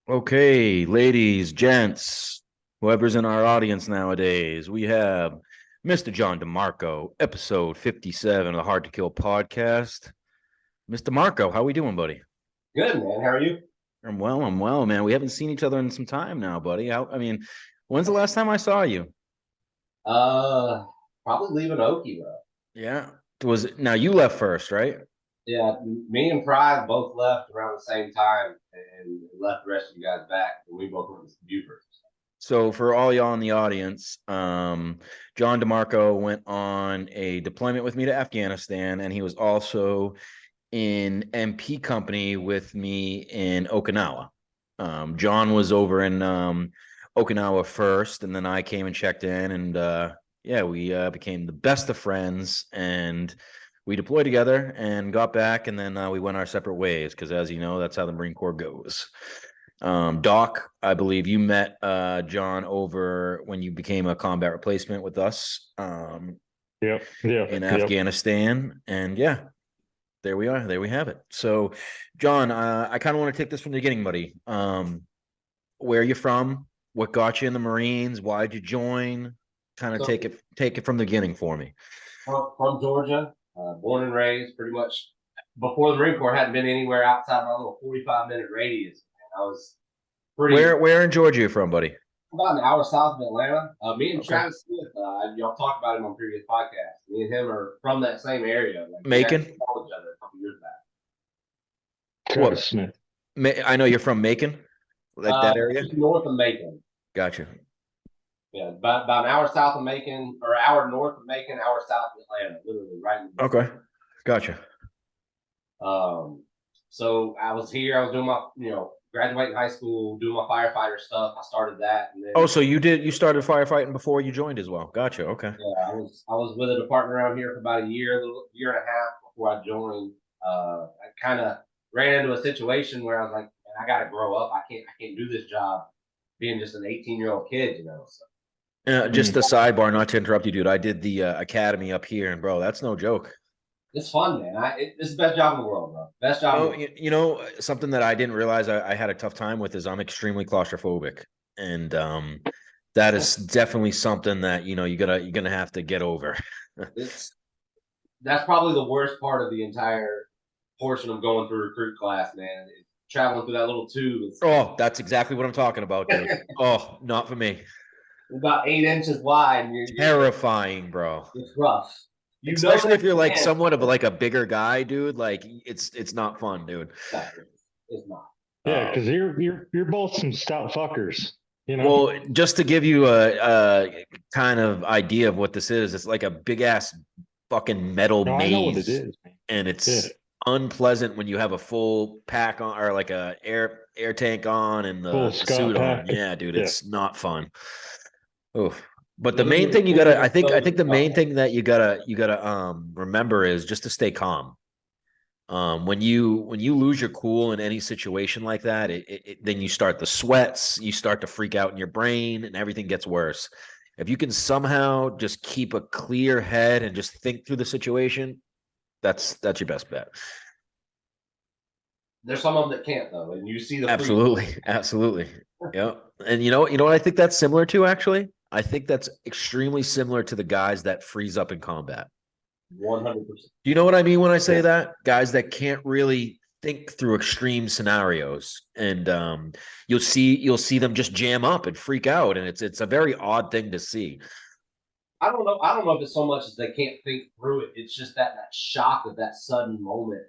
Okay, ladies, gents, whoever's in our audience nowadays, we have Mr. John Demarco, episode 57 of the Hard to Kill podcast. Mr. Marco, how we doing, buddy? Good, man. How are you? I'm well, man. We haven't seen each other in some time now, buddy. When's the last time I saw you? Uh, Probably leaving Okie, bro. Yeah. Now you left first, right? Yeah, me and Pride both left around the same time and left the rest of you guys back. And we both went to Buford. So for all y'all in the audience, John DeMarco went on a deployment with me to Afghanistan, and he was also in MP company with me in Okinawa. John was over in Okinawa first, and then I came and checked in, and we became the best of friends, and we deployed together and got back, and then we went our separate ways because, as you know, that's how the Marine Corps goes. Doc, I believe you met John over when you became a combat replacement with us in Yep. Afghanistan, and yeah, there we are. There we have it. So, John, I kind of want to take this from the beginning, buddy. Where are you from? What got you in the Marines? Why did you join? Kind of So take it from the beginning for me. from Georgia, born and raised, pretty much before the Marine Corps, hadn't been anywhere outside my little 45-minute radius. Man. I was pretty Where in Georgia you from, buddy? about an hour south of Atlanta. Me and Okay. Travis Smith, y'all talked about him on previous podcasts. Me and him are from that same area. Like we Macon. actually saw each other a couple years back. Travis What? Smith. I know you're from Macon, that area. Just north of Macon. Gotcha. Yeah, about an hour south of Macon, or an hour north of Macon, hour south of Atlanta, literally right in the middle. Okay. Gotcha. So I was here. I was doing my, graduating high school, doing my firefighter stuff. I started that, and then Oh, so you started firefighting before you joined as well. Gotcha. Okay. yeah, I was with a department around here for about a year, year and a half before I joined. I kind of ran into a situation where I was like, man, I got to grow up. I can't do this job being just an 18-year-old kid. So Just a sidebar, not to interrupt you, dude. I did the academy up here, and bro, that's no joke. it's fun, man. It's the best job in the world, bro. Best job in the Oh, world. something that I didn't realize I had a tough time with is I'm extremely claustrophobic, and that is definitely something that you're gonna have to get over. It's That's probably the worst part of the entire portion of going through recruit class, man. Traveling through that little tube. It's Oh, that's exactly what I'm talking about, dude. Oh, not for me. about 8 inches wide, and Terrifying, bro. it's rough. Especially if That you're like can. somewhat of like a bigger guy, dude. Like it's not fun, dude. It's not. Yeah, because you're both some stout fuckers. Well, just to give you a kind of idea of what this is, it's like a big ass fucking metal No, I know what it maze, is, man. and Yeah. it's unpleasant when you have a full pack on or like a air tank on and Full the Scott suit on. pack. Yeah, dude, Yeah. it's not fun. Oof. But the Literally, main thing you gotta, I think the main oh, thing that you gotta remember is just to stay calm. When you lose your cool in any situation like that, then you start the sweats, you start to freak out in your brain, and everything gets worse. If you can somehow just keep a clear head and just think through the situation, that's your best bet. there's some of them that can't though, and you see the Absolutely, absolutely. Yeah, and you know what I think that's similar to actually. I think that's extremely similar to the guys that freeze up in combat. 100%. Do you know what I mean when I say that? Guys that can't really think through extreme scenarios, and you'll see them just jam up and freak out, and it's a very odd thing to see. I don't know. I don't know if it's so much as they can't think through it. It's just that shock of that sudden moment.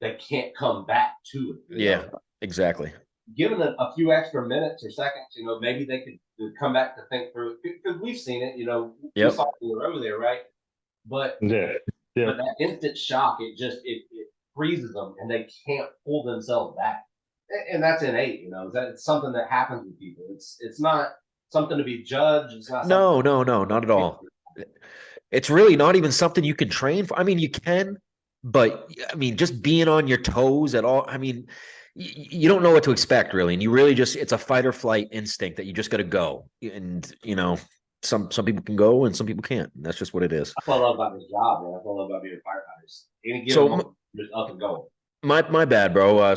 They can't come back to it. Yeah, exactly. Given a few extra minutes or seconds, maybe they could come back to think through it because we've seen it. We Yep. saw it over there, right? But Yeah. Yeah. but that instant shock, it freezes them and they can't pull themselves back, and that's innate. It's something that happens with people. It's not something to be judged. It's not something. No, not at all. It's really not even something you can train for. I mean, you can, but I mean, just being on your toes at all. I mean, you don't know what to expect really, and you really just—it's a fight or flight instinct that you just got to go. And some people can go and some people can't. And that's just what it is. That's what I love about this job, man. That's what I love about being a firefighter. Any given So moment, just up and go. my bad, bro.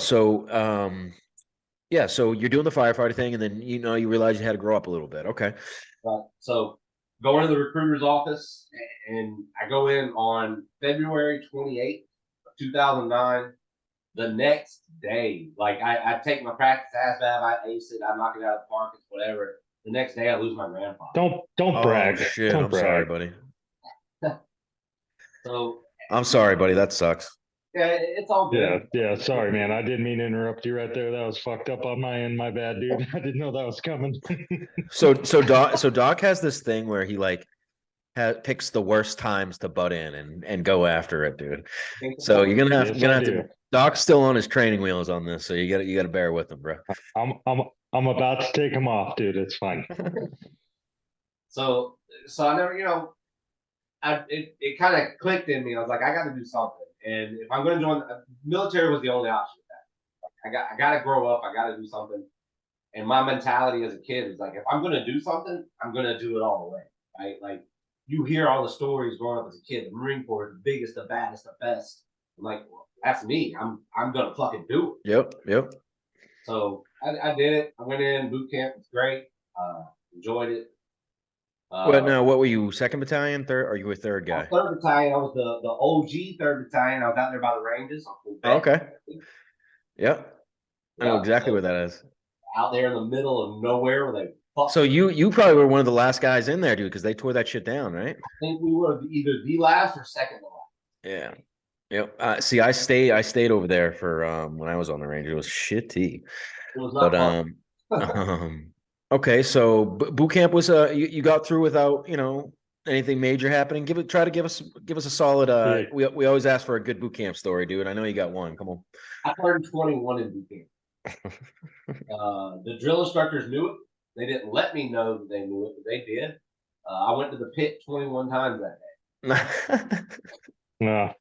Yeah, so you're doing the firefighter thing, and then you realize you had to grow up a little bit. Okay. So go into the recruiter's office, and I go in on February 28th, 2009. The next day, like I take my practice ASVAB, I ace it, I knock it out of the park, it's whatever. The next day, I lose my grandfather. Don't Oh brag. shit! Don't I'm sorry, brag. buddy. So I'm sorry, buddy. That sucks. yeah, it's all Yeah, good. yeah. Sorry, man. I didn't mean to interrupt you right there. That was fucked up on my end. My bad, dude. I didn't know that was coming. So Doc has this thing where he like picks the worst times to butt in and go after it, dude. So Yes, I do. Doc's still on his training wheels on this, so you gotta bear with him, bro. I'm about to take him off, dude. It's fine. So I never, it kind of clicked in me. I was like, I got to do something, and if I'm going to join, the military was the only option. I got to grow up. I got to do something. And my mentality as a kid is like, if I'm going to do something, I'm going to do it all the way, right? Like you hear all the stories growing up as a kid. The Marine Corps is the biggest, the baddest, the best. I'm like, well, that's me. I'm going to fucking do it. Yep. So I did it. I went in boot camp. It's great. Enjoyed it. Well, now, what were you? Second battalion, third? Or you were third guy? Third battalion. I was the OG third battalion. I was out there by the ranges. Oh, okay. Yep. I know Yeah, exactly so where that is. out there in the middle of nowhere where they fuck. So you probably were one of the last guys in there, dude, because they tore that shit down, right? I think we were either the last or second to last. Yeah. Yep. See, I stayed over there for when I was on the range. It was shitty. It was not But fun. okay, so boot camp was you got through without anything major happening. Try to give us a solid Yeah. we always ask for a good boot camp story, dude. I know you got one. Come on. I turned 21 in boot camp. The drill instructors knew it. They didn't let me know that they knew it, but they did. I went to the pit 21 times that day. No.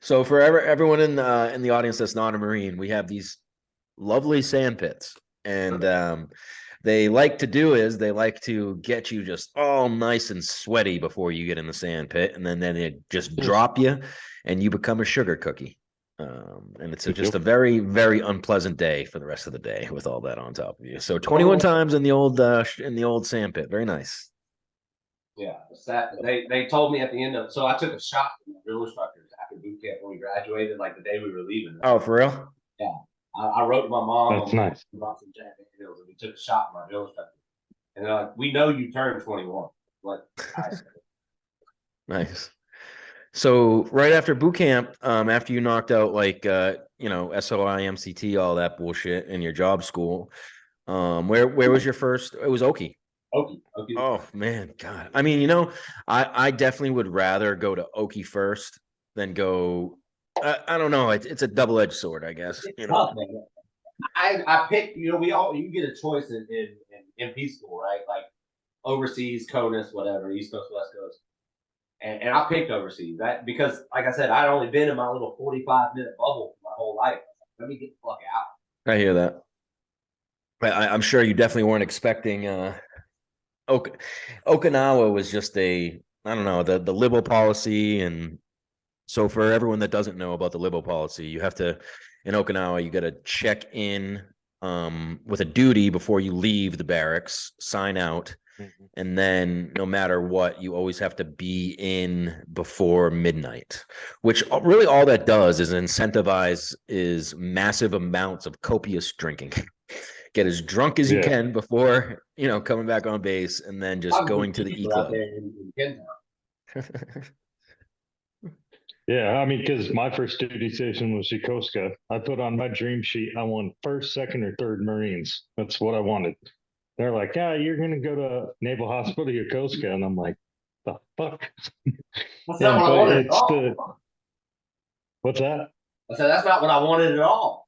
So for everyone in the audience that's not a Marine, we have these lovely sand pits, and they like to get you just all nice and sweaty before you get in the sand pit, and then they just drop you, and you become a sugar cookie. And it's just a very, very unpleasant day for the rest of the day with all that on top of you. So 21 times in the old sand pit. Very nice. Yeah, they told me at the end of so I took a shot from the drill instructors after boot camp when we graduated, like the day we were leaving. Oh, for real? Yeah, I wrote to my mom. That's nice. Brought some Jack Daniels, and we took a shot from my drill instructor. And they're like, "We know you turned 21." Like, Nice. So right after boot camp, after you knocked out like SOI, MCT, all that bullshit in your job school, where was your first? It was Okie. Okay. Oh man, God. I mean, I definitely would rather go to Okie first than go. I don't know. It's a double-edged sword, I guess. Tough, man. I picked. You get a choice in MP school, right? Like overseas, CONUS, whatever, East Coast, West Coast. And I picked overseas that because, like I said, I'd only been in my little 45-minute bubble my whole life. Let me get the fuck out. I hear that. I'm sure you definitely weren't expecting. Okinawa was just I don't know, the liberal policy, and so for everyone that doesn't know about the liberal policy, you have to in Okinawa, you got to check in with a duty before you leave the barracks, sign out. Mm-hmm. And then no matter what, you always have to be in before midnight, which really all that does is incentivize is massive amounts of copious drinking. Get as drunk as you can before, coming back on base, and then just going to the E Club. Yeah, I mean, because my first duty station was Yokosuka. I put on my dream sheet, I want first, second, or third Marines. That's what I wanted. They're like, yeah, you're going to go to Naval Hospital Yokosuka. And I'm like, the fuck? That's not what I wanted at all. What's that? I said, that's not what I wanted at all.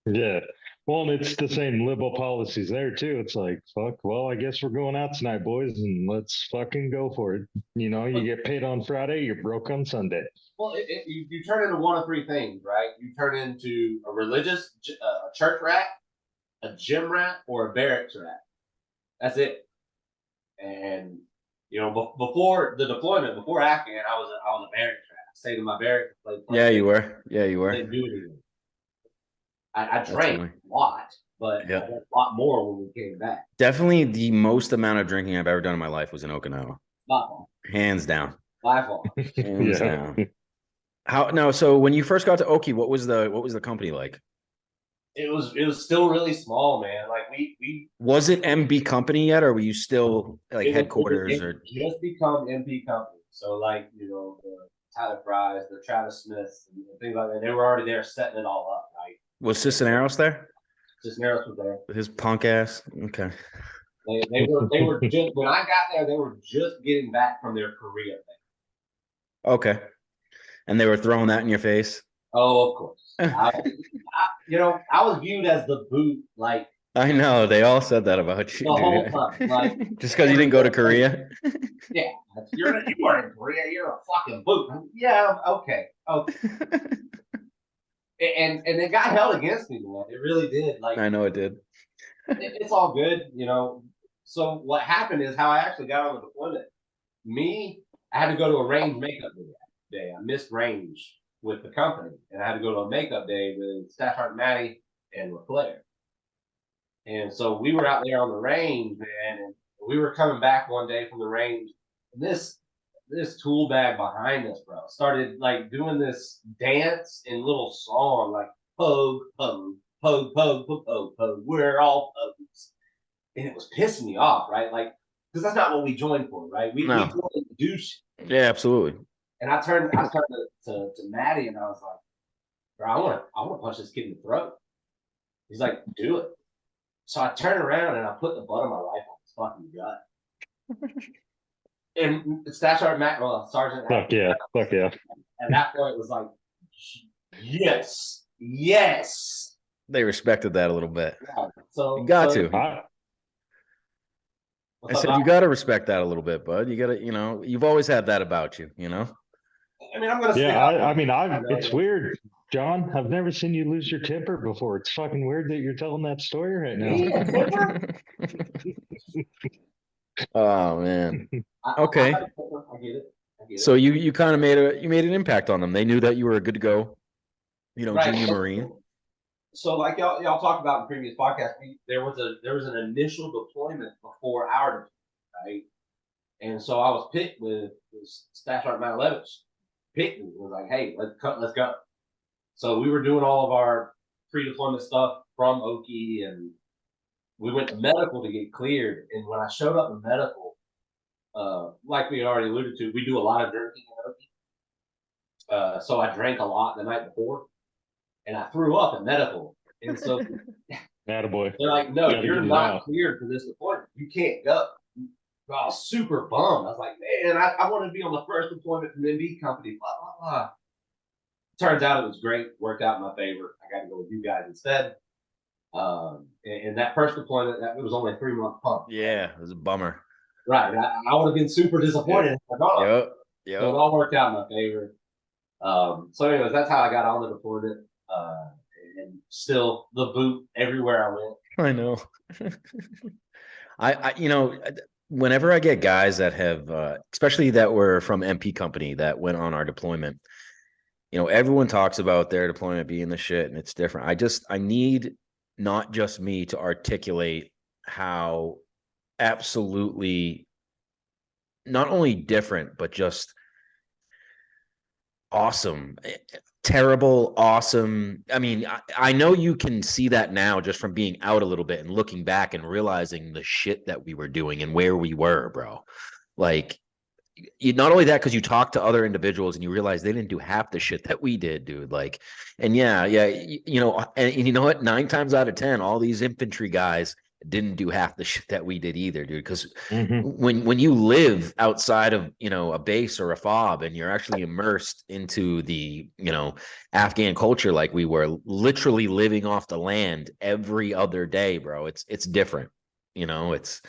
Yeah. Well, and it's the same liberal policies there, too. It's like, fuck, well, I guess we're going out tonight, boys, and let's fucking go for it. You get paid on Friday, you're broke on Sunday. Well, you turn into one of three things, right? You turn into a religious church rat, a gym rat, or a barracks rat. That's it. And before the deployment, before Afghan, I was a barracks rat. I stayed in my barracks. Yeah, you were. I didn't do anything. I drank a lot, but Yeah. I did a lot more when we came back. Definitely the most amount of drinking I've ever done in my life was in Okinawa. By far. Hands down. By far. Hands Yeah. down. How now? So when you first got to Oki, what was the company like? It was still really small, man. Like we Was it MB company yet, or were you still like headquarters it or just become MP company. So like, the Tyler Fries, the Travis Smiths, and things like that. They were already there setting it all up, right? was Cisneros there? Cisneros was there. His punk ass. Okay. They were just when I got there, they were just getting back from their Korea thing. Okay. And they were throwing that in your face. Oh, of course. I was viewed as the boot, like I know they all said that about you, the whole dude. time. Like Just because you didn't go to Korea. yeah, you weren't in Korea. You're a fucking boot. Yeah, okay. And it got held against me, man. It really did. Like I know it did. it's all good. So what happened is how I actually got on the deployment. I had to go to a range makeup day. I missed range with the company, and I had to go to a makeup day with Staff Sergeant Maddie and LeClaire. And so we were out there on the range, man, and we were coming back one day from the range, and this tool bag behind us, bro, started like doing this dance and little song like pogue, pogue, pogue, pogue, pogue, pogue, pogue. We're all pogues. And it was pissing me off, right? Like, because that's not what we joined for, right? We joined to do shit. Yeah, absolutely. And I turned to Maddie and I was like, bro, I want to punch this kid in the throat. He's like, do it. So I turned around and I put the butt of my rifle on his fucking gut. And Staff Sergeant Sergeant. Fuck yeah. At that point, it was like, yes. They respected that a little bit. Yeah. So You got to. I said you got to respect that a little bit, bud. You got to, you've always had that about you, I mean, I'm gonna. Yeah, it's weird, John. I've never seen you lose your temper before. It's fucking weird that you're telling that story right now. Oh man. I Okay. get it. So you kind of made an impact on them. They knew that you were good to go, Right. junior Marine. So like y'all talked about in previous podcasts, there was an initial deployment before our deployment, right? And so I was picked with Staff Sergeant Matt Levitch. Picked me, was like, hey, let's go. So we were doing all of our pre-deployment stuff from Oki, and we went to medical to get cleared. And when I showed up in medical, like we already alluded to, we do a lot of drinking in Oki. So I drank a lot the night before, and I threw up in medical. And so Attaboy. they're like, no, you're not cleared for this deployment. You can't go. I was super bummed. I was like, man, I want to be on the first deployment from MB company, blah, blah, blah. Turns out it was great. Worked out in my favor. I got to go with you guys instead. And that first deployment, it was only a 3-month pump. Yeah, it was a bummer. Right. I would have been super disappointed. Yep. So it all worked out in my favor. So anyways, that's how I got on the deployment. And still the boot everywhere I went. I know. I whenever I get guys that have, especially that were from MP company that went on our deployment, everyone talks about their deployment being the shit and it's different. I need not just me to articulate how absolutely not only different, but just awesome, terrible, awesome. I mean, I know you can see that now just from being out a little bit and looking back and realizing the shit that we were doing and where we were, bro. Like, not only that, because you talk to other individuals and you realize they didn't do half the shit that we did, dude. Like, and and you know what? 9 times out of 10, all these infantry guys didn't do half the shit that we did either, dude. Because when you live outside of a base or a fob and you're actually immersed into the Afghan culture, like we were, literally living off the land every other day, bro. It's different. It's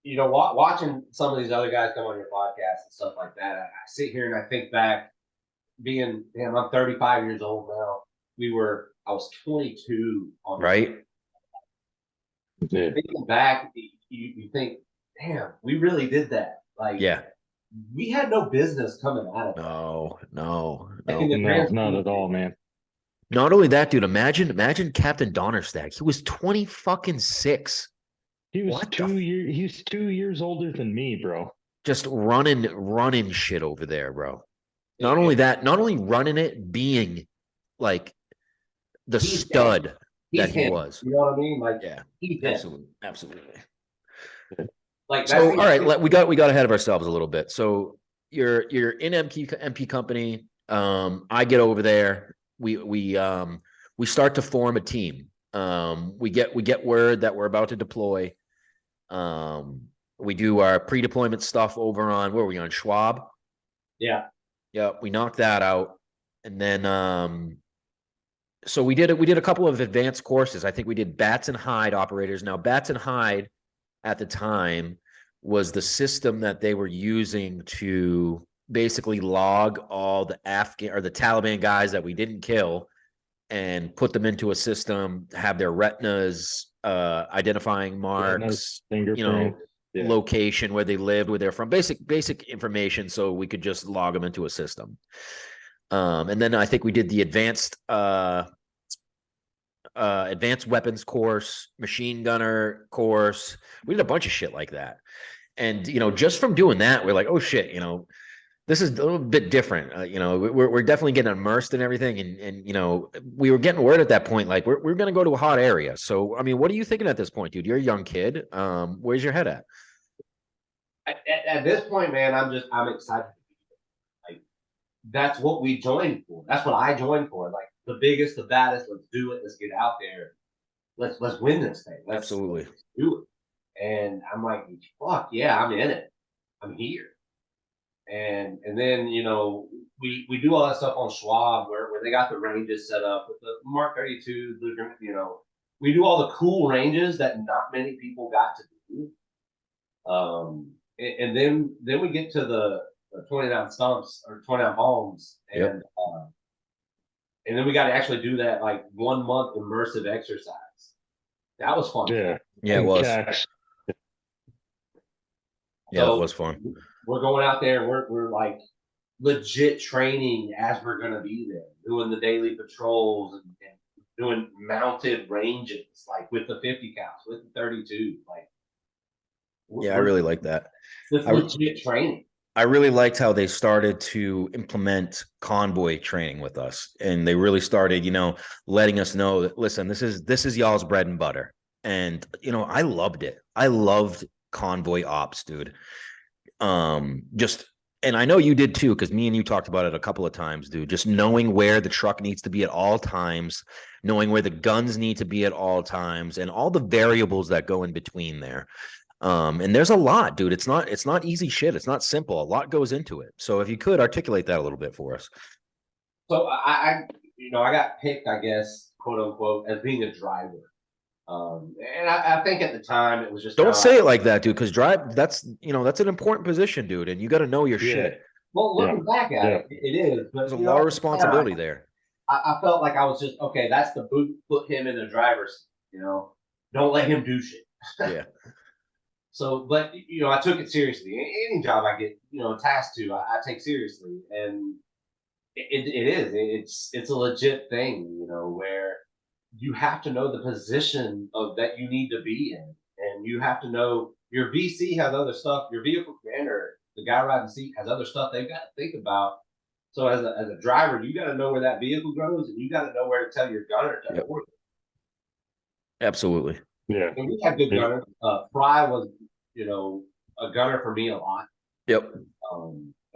watching some of these other guys come on your podcast and stuff like that. I sit here and I think back, I'm 35 years old now. I was 22 on right. Yeah. Thinking back, you think, damn, we really did that. Like, yeah, we had no business coming out of it. No, not at all, man. Not only that, dude, imagine Captain Donnerstag. He was 20 fucking 6. He was What the 2 years. He's 2 years older than me, bro. just running shit over there, bro. Not only that, not only running it, being like the He's him. stud He's that he him. was. You know what I mean? Like, Yeah, he's him. absolutely. Like, So, all right, we got ahead of ourselves a little bit. So you're in MP company. I get over there. We start to form a team. We get word that we're about to deploy. We do our pre-deployment stuff over on where are we on Schwab? Yeah. Yeah, we knocked that out, and then so we did a couple of advanced courses. I think we did Bats and Hide operators. Now, Bats and Hide at the time was the system that they were using to basically log all the Afghan or the Taliban guys that we didn't kill and put them into a system, have their retinas, identifying marks, Fingerprint. Yeah. location, where they lived, where they're from, basic information, so we could just log them into a system. And then I think we did the advanced weapons course, machine gunner course. We did a bunch of shit like that. And, just from doing that, we're like, oh shit, this is a little bit different. We're definitely getting immersed in everything. And we were getting word at that point, like we're going to go to a hot area. So, I mean, what are you thinking at this point, dude? You're a young kid. Where's your head at? At this point, man, I'm excited. Like, that's what we joined for. That's what I joined for. Like, the biggest, the baddest. Let's do it. Let's get out there. Let's win this thing. Absolutely. Let's do it. And I'm like, fuck yeah, I'm in it. I'm here. And then we do all that stuff on Schwab where they got the ranges set up with the Mark 32. We do all the cool ranges that not many people got to do. And then we get to the 29 stumps or 29 homes, and and then we got to actually do that like 1 month immersive exercise. That was fun. Yeah, it was. Yeah, So it was fun. We're going out there and we're like legit training as we're going to be there, doing the daily patrols and doing mounted ranges, like with the 50 counts, with the 32. Like, yeah, I really like that. It's legit training. I really liked how they started to implement convoy training with us, and they really started, letting us know that, listen, this is y'all's bread and butter. And I loved it. I loved convoy ops, dude. And I know you did too, because me and you talked about it a couple of times, dude. Just knowing where the truck needs to be at all times, knowing where the guns need to be at all times, and all the variables that go in between there. And there's a lot, dude. It's not easy shit. It's not simple. A lot goes into it. So if you could articulate that a little bit for us. So I got picked, I guess, quote unquote, as being a driver. And I think at the time it was just don't say it like that, dude, because that's an important position, dude, and you got to know your shit. Well, looking back at it, it is. But there's a lot of responsibility there. I felt like I was just okay. That's the boot. Put him in the driver's. Don't let him do shit. Yeah. So, but I took it seriously. Any job I get, tasked to, I take seriously, and it is. It's a legit thing, where you have to know the position of that you need to be in, and you have to know your VC has other stuff. Your vehicle commander, the guy riding the seat, has other stuff they've got to think about. So as a driver, you got to know where that vehicle goes, and you got to know where to tell your gunner to order. Absolutely. Yeah. And we had good gunners. Fry was, a gunner for me a lot. Yep.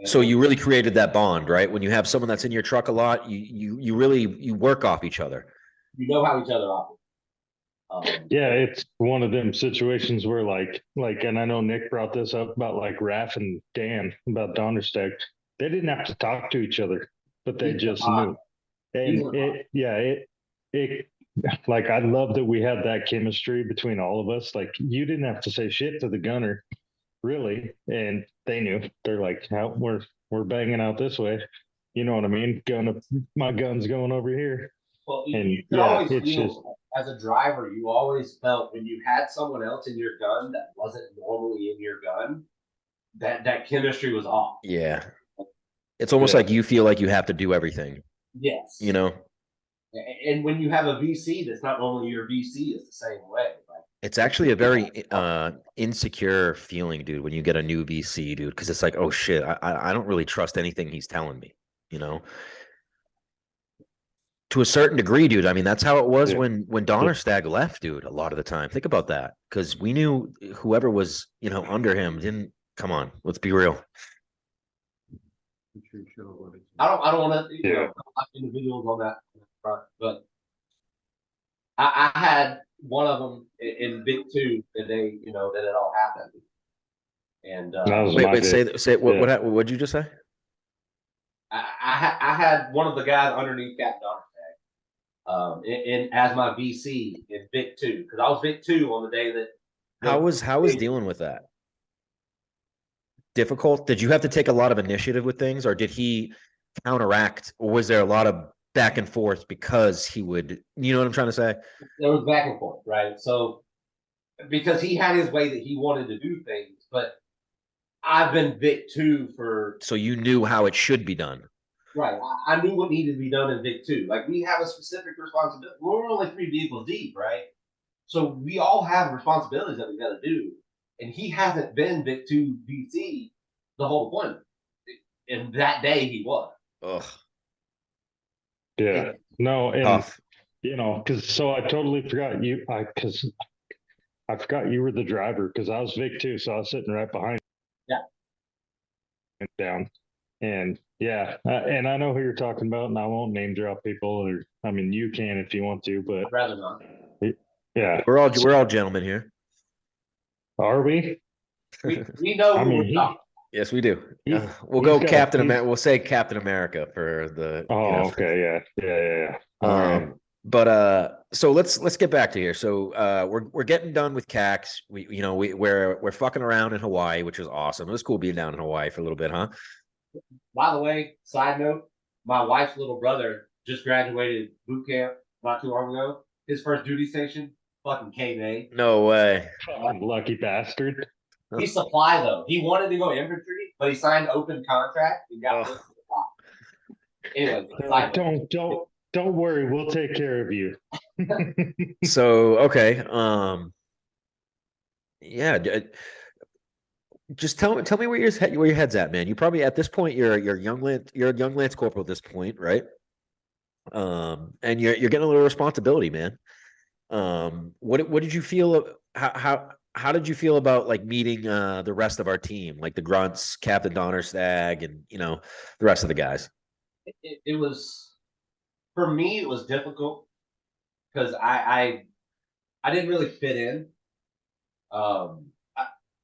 So you really created that bond, right? When you have someone that's in your truck a lot, you really work off each other. You know how each other operate. Yeah, it's one of them situations where like, and I know Nick brought this up about like Raph and Dan about Donnerstag. They didn't have to talk to each other, but they just knew. And it like, I love that we had that chemistry between all of us. Like, you didn't have to say shit to the gunner, really, and they knew. They're like, we're banging out this way. You know what I mean? My gun's going over here. Well, and you always feel, as a driver, you always felt when you had someone else in your gun that wasn't normally in your gun, that chemistry was off. Yeah. It's almost like you feel like you have to do everything. Yes. And when you have a VC, that's not normally your VC is the same way. Like, It's actually a very insecure feeling, dude, when you get a new VC, dude, because it's like, oh shit, I don't really trust anything he's telling me, you know. To a certain degree, dude. I mean, that's how it was Yeah. when Donnerstag left, dude. A lot of the time, think about that, because we knew whoever was, under him didn't. Come on, let's be real. I don't want to, Yeah. individuals on that front, but I had one of them in Big Two the day, that it all happened. And That was Wait, my big. say what Yeah. what'd you just say? I had one of the guys underneath Captain Donnerstag, in as my VC in Vic 2, because I was Vic 2 on the day that How was dealing with that? Difficult? Did you have to take a lot of initiative with things, or did he counteract, or was there a lot of back and forth because he would, you know what I'm trying to say? there was back and forth, right? So because he had his way that he wanted to do things, but I've been Vic 2 for So you knew how it should be done. right. I knew what needed to be done in Vic 2. Like we have a specific responsibility. We're only 3 vehicles deep, right? So we all have responsibilities that we got to do. And he hasn't been Vic 2 VC the whole deployment. And that day he was. Ugh, Yeah. No, and tough. because so I totally forgot you. Because I forgot you were the driver because I was Vic too, so I was sitting right behind. Yeah. Down, and yeah, and I know who you're talking about, and I won't name drop people, or I mean you can if you want to, but I'd rather not. yeah, We're all gentlemen here. are we? We know I who mean we're talking. Yes, we do. We'll he's go got Captain America. We'll say Captain America for the. Oh, okay, yeah. All right. But so let's get back to here. So we're getting done with CAX. We're fucking around in Hawaii, which was awesome. It was cool being down in Hawaii for a little bit, huh? By the way, side note, my wife's little brother just graduated boot camp not too long ago. His first duty station, fucking K-May. No way. Lucky bastard. He supply though. He wanted to go infantry, but he signed open contract and got Oh. put supply. Anyway, Like, don't worry, we'll take care of you. So okay, yeah. Just tell me where your head's at, man. You probably at this point you're a young Lance Corporal at this point, right? And you're getting a little responsibility, man. What did you feel? How did you feel about like meeting the rest of our team, like the grunts, Captain Donnerstag, and the rest of the guys? it was for me. It was difficult because I didn't really fit in.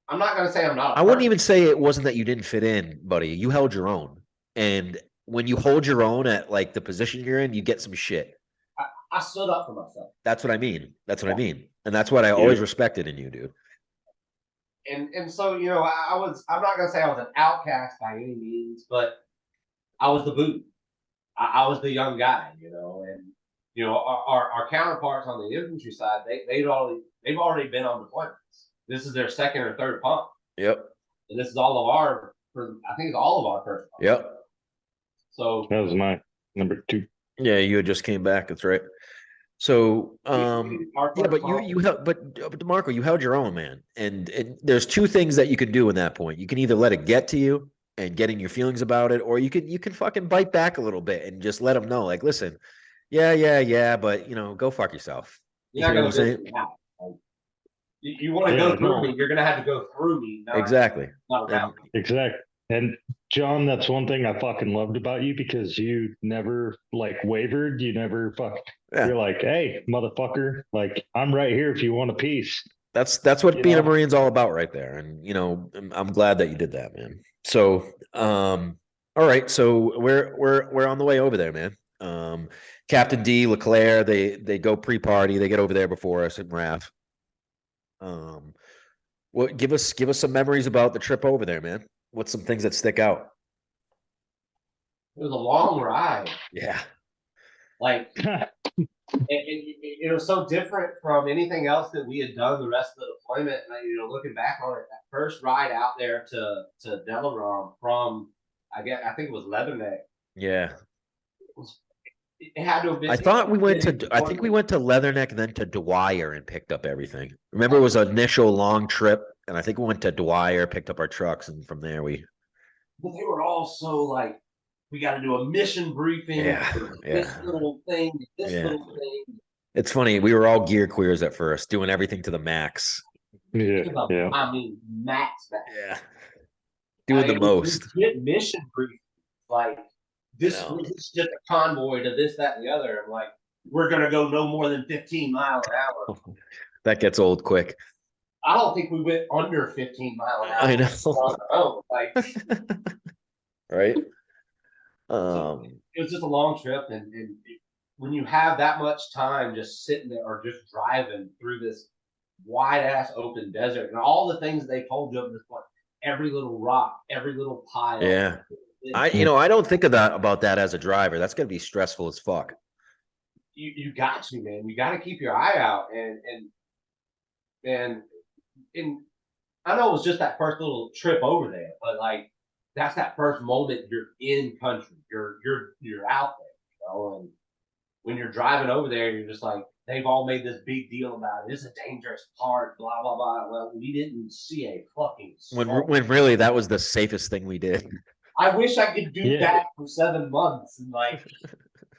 I'm not gonna say I'm not. I wouldn't even say it wasn't that you didn't fit in, buddy. You held your own, and when you hold your own at like the position you're in, you get some shit. I stood up for myself. That's what I mean. And that's what I always respected in you, dude. And so I'm not gonna say I was an outcast by any means, but I was the boot. I was the young guy, and our counterparts on the infantry side, they've already been on deployments. This is their second or third pump. Yep. And this is I think it's all of our first pump. Yep. So that was my number 2. Yeah, you had just came back. That's right. So, yeah, but but DeMarco, you held your own, man. And there's two things that you can do in that point. You can either let it get to you and getting your feelings about it, or you can fucking bite back a little bit and just let them know, like, listen, yeah, but go fuck yourself. You know what I'm saying? You want to go through me, you're gonna have to go through me. Exactly. Not around me. Exactly. And John, that's one thing I fucking loved about you because you never like wavered. You never You're like, hey, motherfucker, like I'm right here if you want a piece. That's what being a Marine's all about, right there. And I'm glad that you did that, man. So, all right, so we're on the way over there, man. Captain D, Leclerc, they go pre-party. They get over there before us in RAF. What give us some memories about the trip over there, man. What's some things that stick out? It was a long ride. Yeah. Like it was so different from anything else that we had done the rest of the deployment. And looking back on it, that first ride out there to Delaram from I think it was Leatherneck. Yeah. It was It had to have been. I thought we went to, I think we went to Leatherneck and then to Dwyer and picked up everything. Remember, it was an initial long trip, and I think we went to Dwyer, picked up our trucks, and from there we. But they were all so like, we got to do a mission briefing. Yeah, For yeah. this little thing, this Yeah. little thing. It's funny. We were all gear queers at first, doing everything to the max. Yeah, yeah. I mean, max. Yeah. Doing the most. Get mission briefing. Like, this is just a convoy to this, that, and the other. I'm like, we're going to go no more than 15 miles an hour. That gets old quick. I don't think we went under 15 miles an hour. I know. Oh, like, right. It was just a long trip, and when you have that much time just sitting there or just driving through this wide ass open desert, and all the things they told you up to this point, every little rock, every little pile. Yeah. I don't think of that about that as a driver. That's gonna be stressful as fuck. You got to, man. You got to keep your eye out, and I know it was just that first little trip over there, but like that's that first moment you're in country. You're out there, you know. And when you're driving over there, you're just like, they've all made this big deal about it. It's a dangerous part, blah blah blah. Well, we didn't see a fucking when really that was the safest thing we did. I wish I could do that for 7 months and like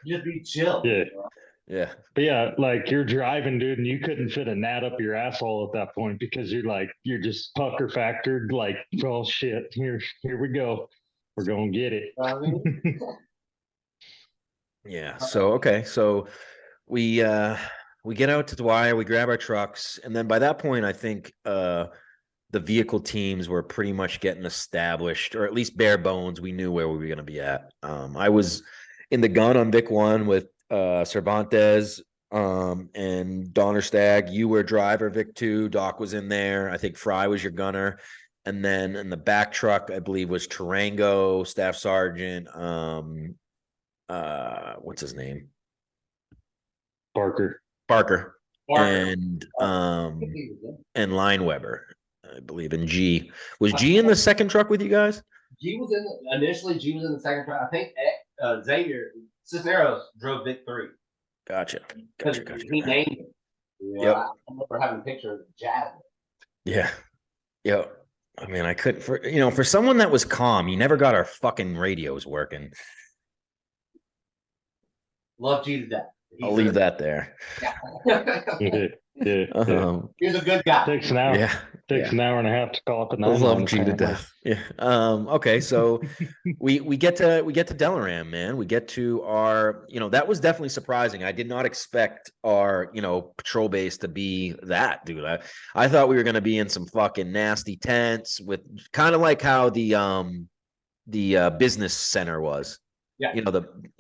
just be chill. Yeah. You know? Yeah. But yeah, like you're driving, dude, and you couldn't fit a gnat up your asshole at that point because you're just pucker factored, like, oh shit, here we go. We're gonna get it. Yeah. So okay. So we get out to Dwyer, we grab our trucks, and then by that point, I think the vehicle teams were pretty much getting established, or at least bare bones. We knew where we were gonna be at. I was in the gun on Vic 1 with Cervantes and Donnerstag. You were driver, Vic 2. Doc was in there. I think Fry was your gunner. And then in the back truck, I believe, was Tarango, Staff Sergeant, what's his name? Barker. And Lineweber, I believe, and G. Was G in the second truck with you guys? G was initially G was in the second truck. I think Xavier Cisneros drove Vic 3. Gotcha. He named it. Yep. I remember having pictures of Jasmine. Yeah. Yep. I mean, I couldn't for someone that was calm, you never got our fucking radios working. Love G to death. I'll leave that there. Yeah. Yeah. He was a good guy. Takes an hour. Yeah. Takes an hour and a half to call up a 911. Love G to death. Yeah. Okay. So we get to Delaram, man. We get to our, that was definitely surprising. I did not expect our, patrol base to be that, dude. I thought we were going to be in some fucking nasty tents with kind of like how the business center was. Yeah. You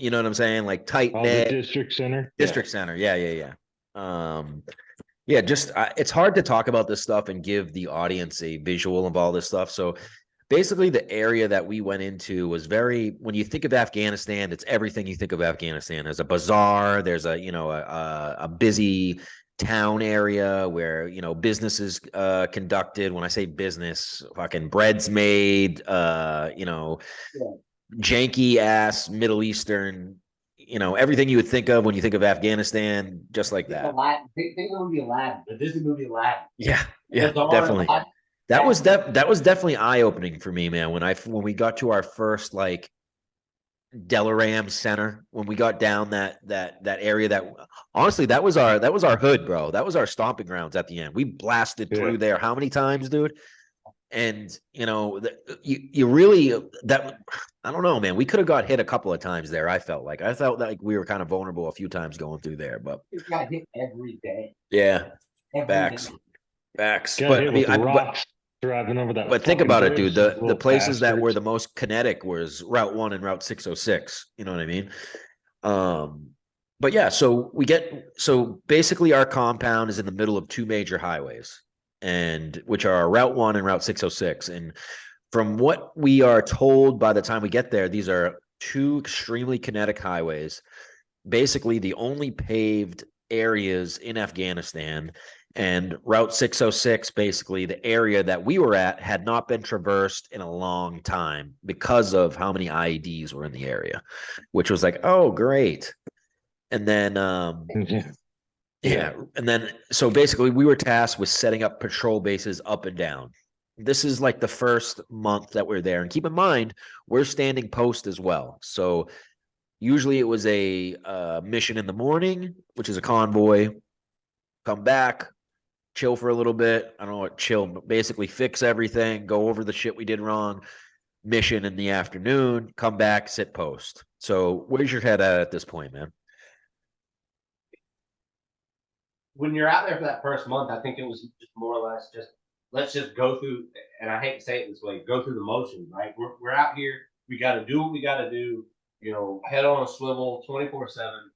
know what I'm saying? Like tight knit. District center. Center. Yeah. Yeah, just it's hard to talk about this stuff and give the audience a visual of all this stuff. So basically the area that we went into was when you think of Afghanistan, it's everything you think of Afghanistan. There's a bazaar, there's a busy town area where, business is conducted. When I say business, fucking bread's made, janky ass Middle Eastern, everything you would think of when you think of Afghanistan, just like that. Think of the movie Aladdin, the Disney movie Aladdin. Yeah, definitely. That was definitely eye-opening for me, man. When we got to our first like Delaram Center, when we got down that area, that honestly that was our hood, bro. That was our stomping grounds at the end. We blasted through there how many times, dude? And you really I don't know, man. We could have got hit a couple of times there. I felt like we were kind of vulnerable a few times going through there, but we got hit every day. Yeah, backs. But driving over that. But think about it, dude. The places that were the most kinetic was Route 1 and Route 606. You know what I mean? But yeah, so basically our compound is in the middle of two major highways, and which are Route 1 and Route 606. And from what we are told by the time we get there, these are two extremely kinetic highways, basically the only paved areas in Afghanistan. And Route 606, basically the area that we were at, had not been traversed in a long time because of how many IEDs were in the area, which was like, oh, great. And then Yeah. yeah. And then, so basically, we were tasked with setting up patrol bases up and down. This is like the first month that we're there. And keep in mind, we're standing post as well. So usually it was a mission in the morning, which is a convoy, come back, chill for a little bit. I don't know what chill, but basically fix everything, go over the shit we did wrong. Mission in the afternoon, come back, sit post. So where's your head at this point, man? When you're out there for that first month, I think it was just more or less just let's just go through. And I hate to say it this way, go through the motions, right? We're out here. We got to do what we got to do. You know, head on a swivel, 24/7,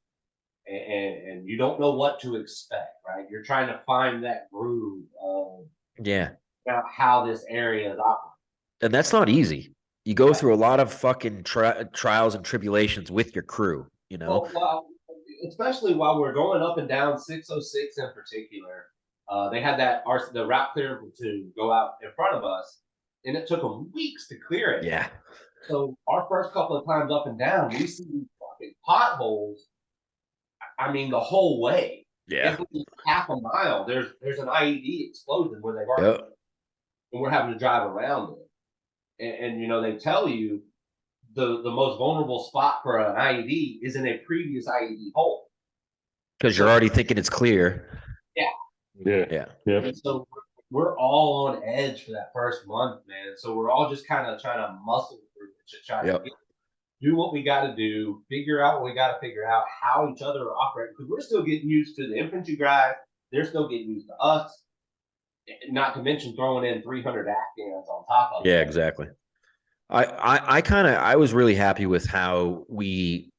and you don't know what to expect, right? You're trying to find that groove of Yeah. how this area is operating. And that's not easy. You go through a lot of fucking trials and tribulations with your crew, you know? Well, especially while we're going up and down 606 in particular, they had the route clear platoon go out in front of us, and it took them weeks to clear it. Yeah. So our first couple of times up and down, we see these fucking potholes. I mean, the whole way. Yeah. If we half a mile, there's an IED explosion where they've already, Yep. and we're having to drive around it. And you know, they tell you the most vulnerable spot for an IED is in a previous IED hole. Because you're already thinking it's clear. Yeah. Yeah. Yeah. Yep. And so we're all on edge for that first month, man. So we're all just kind of trying to muscle through it, to try to do what we got to do, figure out what we got to figure out, how each other are operating. Because we're still getting used to the infantry guys. They're still getting used to us. Not to mention throwing in 300 Afghans on top of it. Yeah, exactly. I was really happy with how we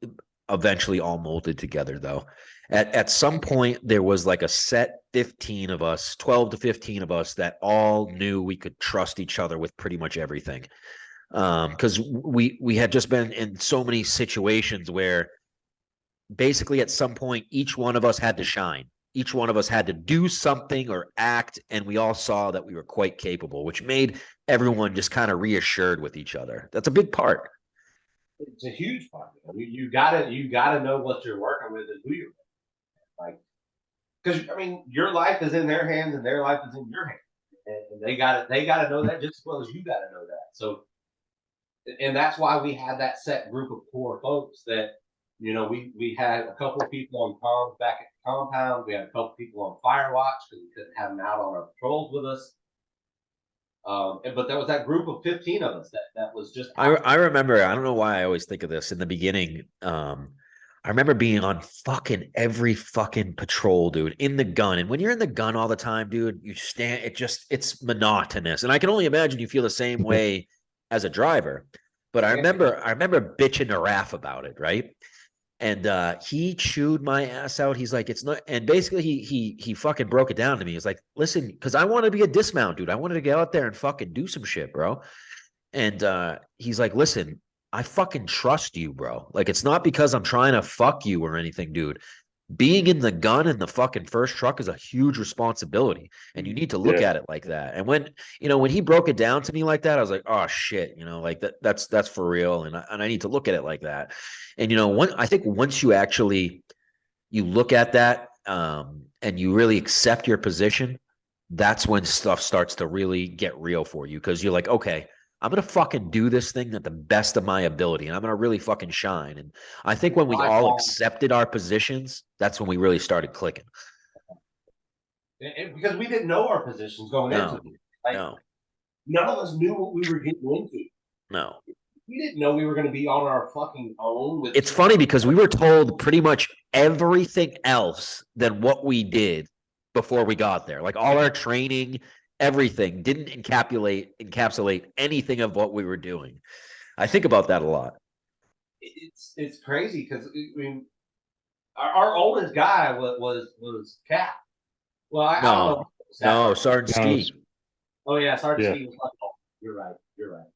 eventually all molded together, though. At some point there was like a set 15 of us, 12 to 15 of us, that all knew we could trust each other with pretty much everything. Because we had just been in so many situations where basically at some point each one of us had to shine. Each one of us had to do something or act, and we all saw that we were quite capable, which made everyone just kind of reassured with each other. That's a big part. It's a huge part. I mean, you gotta know what you're working with and who you're with. Like, because I mean, your life is in their hands and their life is in your hands, and they gotta know that just as well as you gotta know that. So, and that's why we had that set group of core folks that, you know, we had a couple of people on comms back at the compound. We had a couple of people on fire watch because we couldn't have them out on our patrols with us. But there was that group of 15 of us that was just. I remember. I don't know why I always think of this in the beginning. I remember being on fucking every fucking patrol, dude, in the gun. And when you're in the gun all the time, dude, you stand. It's monotonous, and I can only imagine you feel the same way as a driver. But I remember bitching to Raph about it, right? And he chewed my ass out. He's like, it's not, and basically he fucking broke it down to me. He's like, listen, because I want to be a dismount, dude. I wanted to get out there and fucking do some shit, bro. And he's like, listen, I fucking trust you, bro. Like, it's not because I'm trying to fuck you or anything, dude. Being in the gun in the fucking first truck is a huge responsibility, and you need to look at it like that. And when he broke it down to me like that, I was like, oh shit, like that's for real, and I need to look at it like that. And I think once you look at that, and you really accept your position, that's when stuff starts to really get real for you, because you're like, okay, I'm going to fucking do this thing at the best of my ability, and I'm going to really fucking shine. And I think when we all accepted our positions, that's when we really started clicking. Because we didn't know our positions going into it. Like, none of us knew what we were getting into. No. We didn't know we were going to be on our fucking own. It's funny because we were told pretty much everything else than what we did before we got there. Like, all our training, everything didn't encapsulate anything of what we were doing. I think about that a lot. It's crazy because I mean, our oldest guy was Cap. Well, I don't know. No, Sergeant Ski. Oh yeah, Sergeant Ski was like, oh, you're right.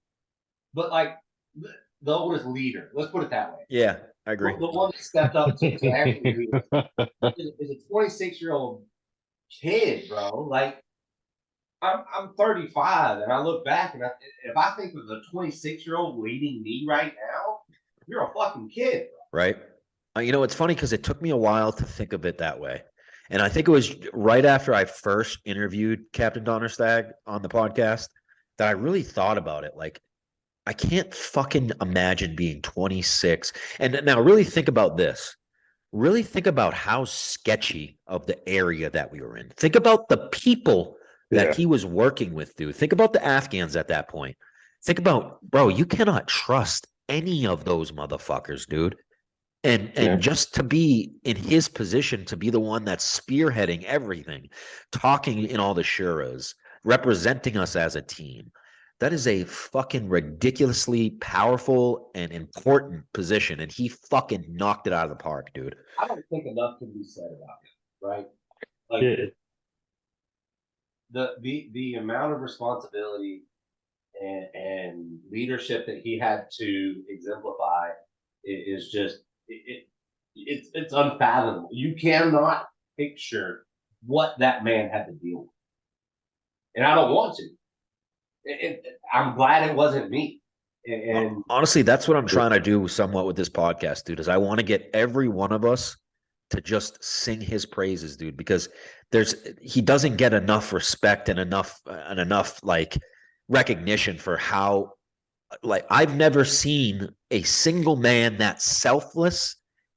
But like the oldest leader, let's put it that way. Yeah, I agree. The one that stepped up to actually is a 26-year-old kid, bro. Like, I'm 35, and I look back, and if I think of the 26-year-old leading me right now, you're a fucking kid, bro. Right. You know, it's funny because it took me a while to think of it that way. And I think it was right after I first interviewed Captain Donnerstag on the podcast that I really thought about it. Like, I can't fucking imagine being 26. And now really think about this. Really think about how sketchy of the area that we were in. Think about the people that Yeah. he was working with, dude. Think about the Afghans at that point. Think about, bro, you cannot trust any of those motherfuckers, dude. And Yeah. just to be in his position, to be the one that's spearheading everything, talking in all the shuras, representing us as a team, that is a fucking ridiculously powerful and important position. And he fucking knocked it out of the park, dude. I don't think enough can be said about him, right? Like Yeah. the amount of responsibility and leadership that he had to exemplify is just it's unfathomable. You cannot picture what that man had to deal with, and I don't want to. I'm glad it wasn't me. And Honestly, that's what I'm trying to do somewhat with this podcast, dude, is I want to get every one of us to just sing his praises, dude, because he doesn't get enough respect and enough like recognition for how, like, I've never seen a single man that's selfless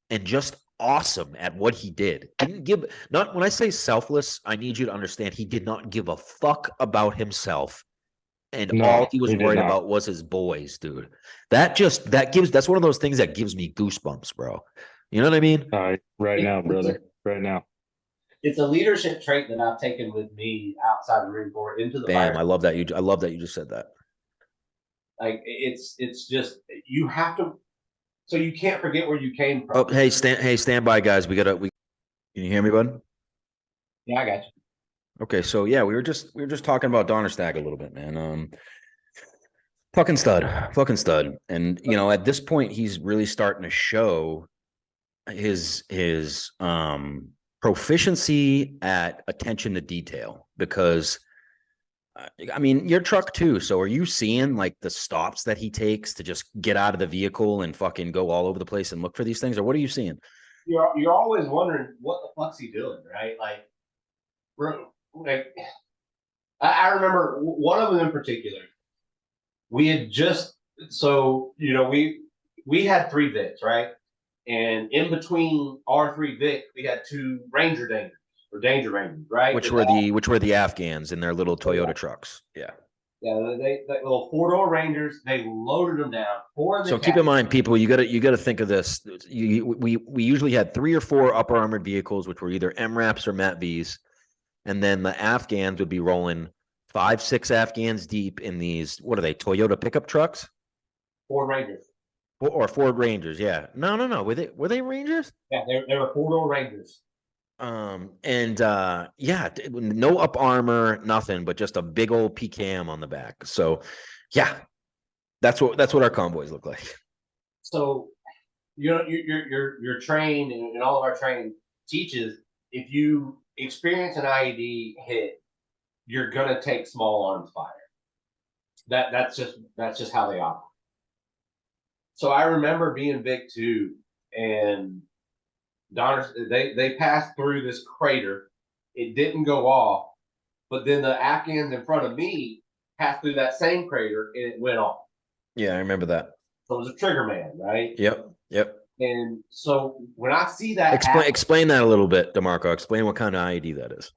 and just awesome at what he did. Didn't give, not when I say selfless, I need you to understand he did not give a fuck about himself, and all No, he was he did worried not. about was his boys, dude. That's one of those things that gives me goosebumps, bro. You know what I mean? Right now, it's a brother. Right now. it's a leadership trait that I've taken with me outside the Marine Corps into the Bam, fire. I love that you just said that. Like it's just you have to, so you can't forget where you came Oh, from. stand by, guys. Can you hear me, bud? Yeah, I got you. Okay, so yeah, we were just talking about Donnerstag a little bit, man. Fucking stud. And you know, at this point, he's really starting to show his proficiency at attention to detail, because I mean, your truck too. So are you seeing like the stops that he takes to just get out of the vehicle and fucking go all over the place and look for these things, or what are you seeing? You're always wondering what the fuck's he doing, right? Like I remember one of them in particular. We had just so you know we had three Vics, right? And in between our three Vic, we had two Ranger Dangers or Danger Rangers, right? Which were the Afghans in their little Toyota trucks. Yeah. Yeah, they little 4-door Rangers. They loaded them down. Four of the So keep in mind, people, you gotta think of this. We usually had 3 or 4 upper armored vehicles, which were either MRAPs or MATVs, and then the Afghans would be rolling 5, 6 Afghans deep in these. What are they? Toyota pickup trucks four Rangers. or Ford Rangers? Yeah. No. Were they Rangers? Yeah, they were 4-door Rangers. And yeah, no up armor, nothing, but just a big old PKM on the back. So yeah, that's what our convoys look like. So you're trained, and all of our training teaches if you experience an IED hit, you're gonna take small arms fire. That's just how they operate. So I remember being Vic 2, and Donners they passed through this crater. It didn't go off, but then the Afghans in front of me passed through that same crater and it went off. Yeah, I remember that. So it was a trigger man, right? Yep. And so when I see that Explain that a little bit, DeMarco. Explain what kind of IED that is.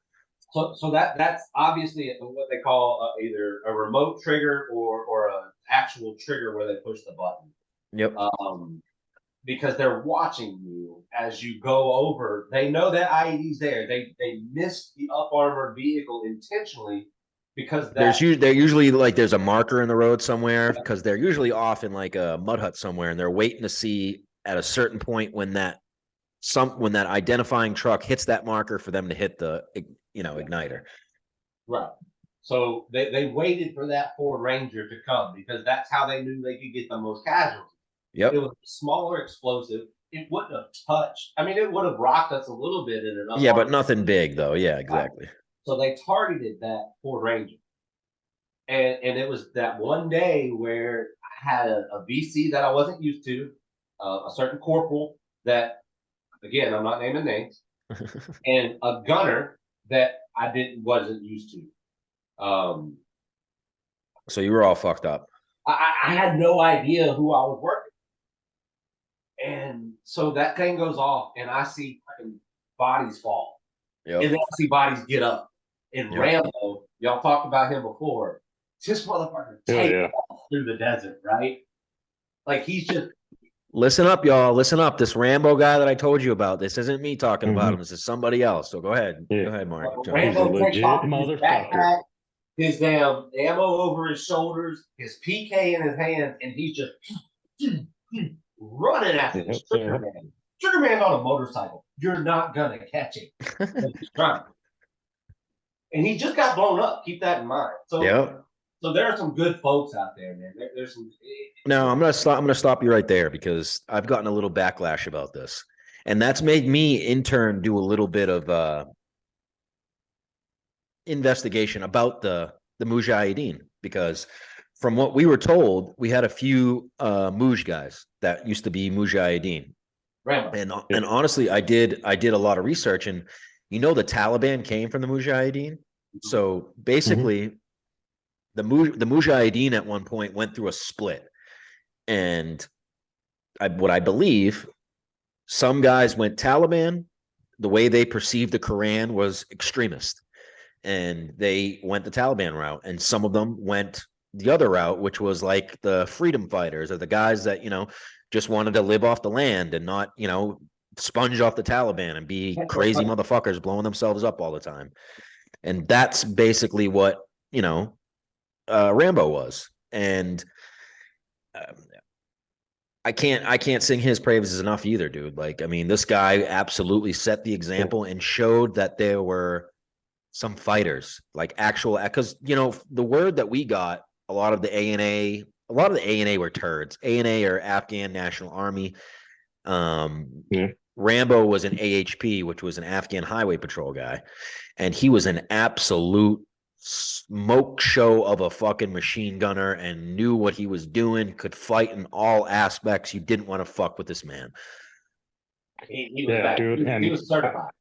so that's obviously what they call either a remote trigger or a actual trigger where they push the button. Yep. Because they're watching you as you go over. They know that IED's there. They missed the up armored vehicle intentionally because They're usually like there's a marker in the road somewhere, because they're usually off in like a mud hut somewhere, and they're waiting to see at a certain point when that identifying truck hits that marker for them to hit the igniter. Right. So they waited for that Ford Ranger to come because that's how they knew they could get the most casualties. Yep. It was a smaller explosive. It wouldn't have touched. I mean, it would have rocked us a little bit in another. Yeah, but nothing big though. Yeah, exactly. So they targeted that Ford Ranger. And it was that one day where I had a VC that I wasn't used to, a certain corporal that again, I'm not naming names, and a gunner that I wasn't used to. So you were all fucked up. I had no idea who I was working. And so that thing goes off, and I see fucking bodies fall. Yep. And then I see bodies get up. And Yep. Rambo, y'all talked about him before. This motherfucker takes off through the desert, right? Like he's just. Listen up, y'all. Listen up. This Rambo guy that I told you about, this isn't me talking about him. This is somebody else. So go ahead. Yeah. Go ahead, Mark. Rambo He's a takes off legit his motherfucker. backpack, his damn ammo over his shoulders, his PK in his hand, and he's just running after the Trigger Man. Trigger Man's on a motorcycle. You're not gonna catch him. He's trying. And he just got blown up. Keep that in mind. So, so there are some good folks out there, man. There's some. No, I'm gonna stop you right there because I've gotten a little backlash about this, and that's made me in turn do a little bit of investigation about the Mujahideen, because from what we were told, we had a few Muj guys that used to be Mujahideen. And honestly, I did a lot of research, and the Taliban came from the Mujahideen. So basically, the Mujahideen at one point went through a split, and what I believe, some guys went Taliban. The way they perceived the Quran was extremist, and they went the Taliban route, and some of them went the other route, which was like the freedom fighters, or the guys that just wanted to live off the land and not sponge off the Taliban and be crazy motherfuckers blowing themselves up all the time. And that's basically what Rambo was. And I can't sing his praises enough either, dude. Like, I mean, this guy absolutely set the example and showed that there were some fighters, like actual, because the word that we got, a lot of the ANA were turds. ANA or Afghan National Army. Rambo was an AHP, which was an Afghan Highway Patrol guy, and he was an absolute smoke show of a fucking machine gunner and knew what he was doing, could fight in all aspects. You didn't want to fuck with this man. He was dude, and he was certified.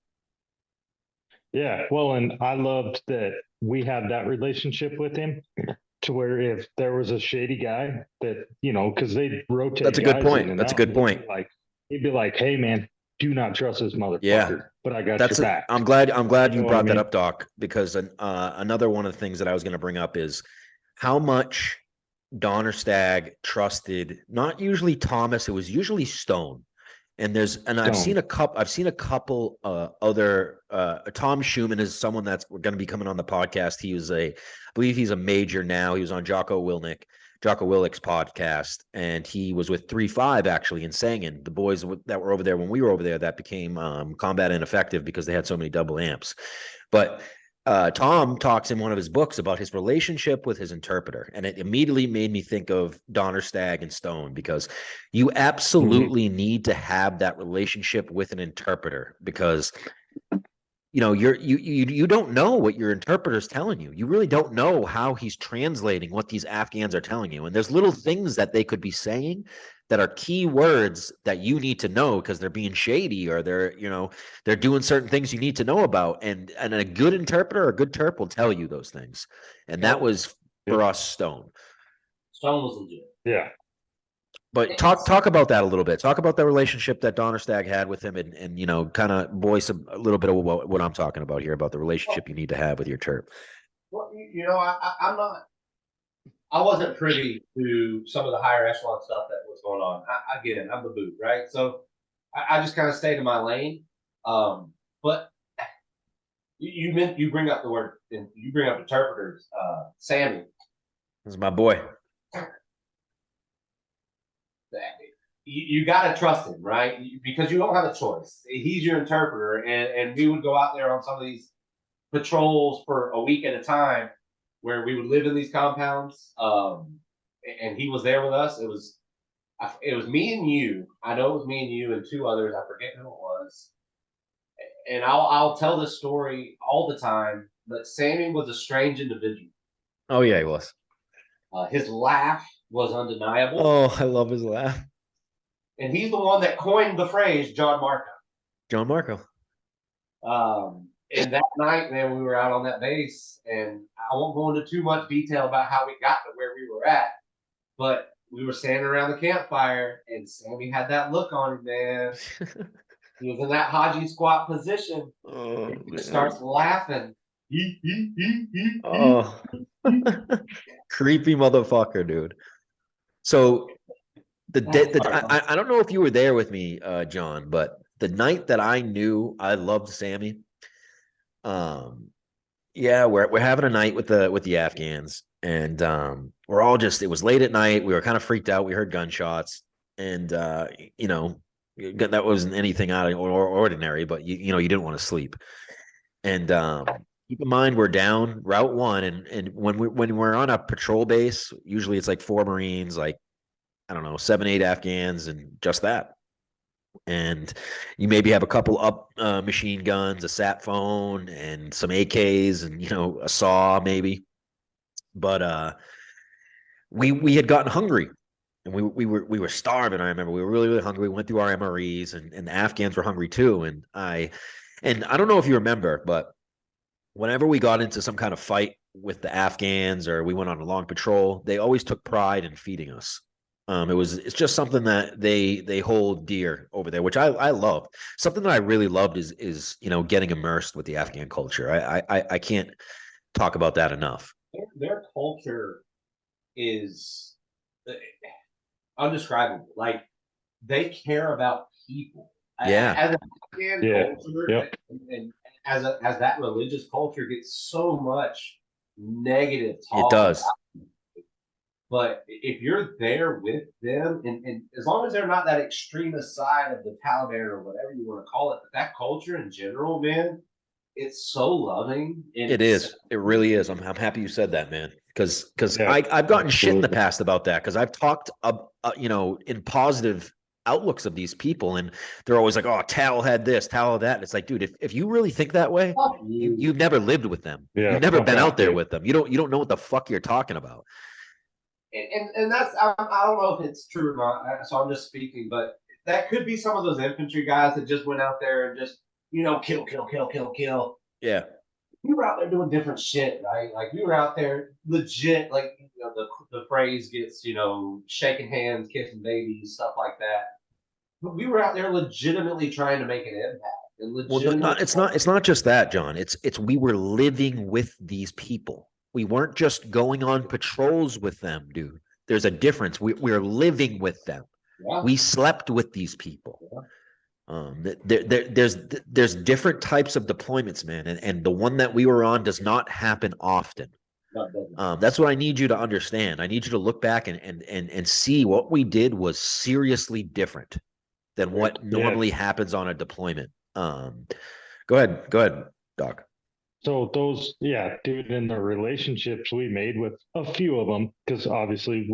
Yeah, well, and I loved that we had that relationship with him, to where if there was a shady guy that because they rotate. That's a good point. That's a good point. He'd be like, "Hey, man, do not trust this motherfucker." Yeah, but I got your back. I'm glad you brought that up, Doc, because another one of the things that I was going to bring up is how much Donnerstag trusted, not usually Thomas, it was usually Stone. And I've seen a couple other Tom Schumann is someone that's going to be coming on the podcast. I believe he's a major now. He was on Jocko Willnick's podcast, and he was with 3-5 actually in Sangin, the boys that were over there when we were over there that became combat ineffective because they had so many double amps. But Tom talks in one of his books about his relationship with his interpreter, and it immediately made me think of Donnerstag and Stone, because you absolutely need to have that relationship with an interpreter, because you don't know what your interpreter's telling you. You really don't know how he's translating what these Afghans are telling you, and there's little things that they could be saying that are key words that you need to know because they're being shady, or they're doing certain things you need to know about. And a good interpreter or a good terp will tell you those things. And that was for us Stone. Stone was legit. Yeah. But talk about that a little bit. Talk about the relationship that Donnerstag had with him, and kind of voice a little bit of what I'm talking about here, about the relationship you need to have with your terp. Well, I wasn't privy to some of the higher echelon stuff that was going on. I get it. I'm the boot, right? So I just kind of stayed in my lane. But you bring up the word, and you bring up interpreters. Sammy. This is my boy. You got to trust him, right? Because you don't have a choice. He's your interpreter, and we would go out there on some of these patrols for a week at a time, where we would live in these compounds, and he was there with us. It was me and you. I know it was me and you and two others. I forget who it was. And I'll tell this story all the time. But Sammy was a strange individual. Oh yeah, he was. His laugh was undeniable. Oh, I love his laugh. And he's the one that coined the phrase John Marco. John Marco. And that night, man, we were out on that base, and I won't go into too much detail about how we got to where we were at, but we were standing around the campfire, and Sammy had that look on him, man. He was in that Haji squat position. Oh, He starts laughing. Oh, creepy motherfucker, dude. So I don't know if you were there with me, John, but the night that I knew I loved Sammy, yeah, we're having a night with the Afghans, and we're all just, it was late at night. We were kind of freaked out. We heard gunshots, and you know, that wasn't anything out of ordinary, but you know, you didn't want to sleep. And keep in mind, we're down Route 1, and when we're on a patrol base, usually it's like 4 Marines, like I don't know, 7, 8 Afghans, and just that. And you maybe have a couple up machine guns, a sat phone, and some AKs, and you know, a saw maybe. But we had gotten hungry, and we were starving. I remember we were really, really hungry. We went through our MREs, and the Afghans were hungry too. And I don't know if you remember, but whenever we got into some kind of fight with the Afghans or we went on a long patrol, they always took pride in feeding us. It's just something that they hold dear over there, which I love. Something that I really loved is you know, getting immersed with the Afghan culture. I can't talk about that enough. Their culture is undescribable. Like, they care about people. Yeah. As an Afghan culture, yep. and as that religious culture gets so much negative talk. It does. But if you're there with them, and as long as they're not that extremist side of the Taliban or whatever you want to call it, but that culture in general, man, it's so loving. It is. It really is. I'm happy you said that, man. Because Yeah, I've gotten shit in the absolutely. past about that. Because I've talked, you know, in positive outlooks of these people, and they're always like, "Oh, Tal had this, Tal had that." And it's like, dude, if you really think that way, Fuck you. you've never lived with them. Yeah, You've never fuck been off, out there dude. with them. You don't know what the fuck you're talking about. And that's, I don't know if it's true or not, so I'm just speaking, but that could be some of those infantry guys that just went out there and just, you know, kill. Yeah. We were out there doing different shit, right? Like, we were out there legit, like, you know, the phrase gets, you know, shaking hands, kissing babies, stuff like that. But we were out there legitimately trying to make an impact. And Well, it's not just that, John. It's we were living with these people. We weren't just going on patrols with them, dude. There's a difference. We're living with them. Yeah. We slept with these people. There's different types of deployments, man, and the one that we were on does not happen often. That's what I need you to understand. I need you to look back and see what we did was seriously different than what normally happens on a deployment. Go ahead, Doc. So those, yeah, dude, and the relationships we made with a few of them, because obviously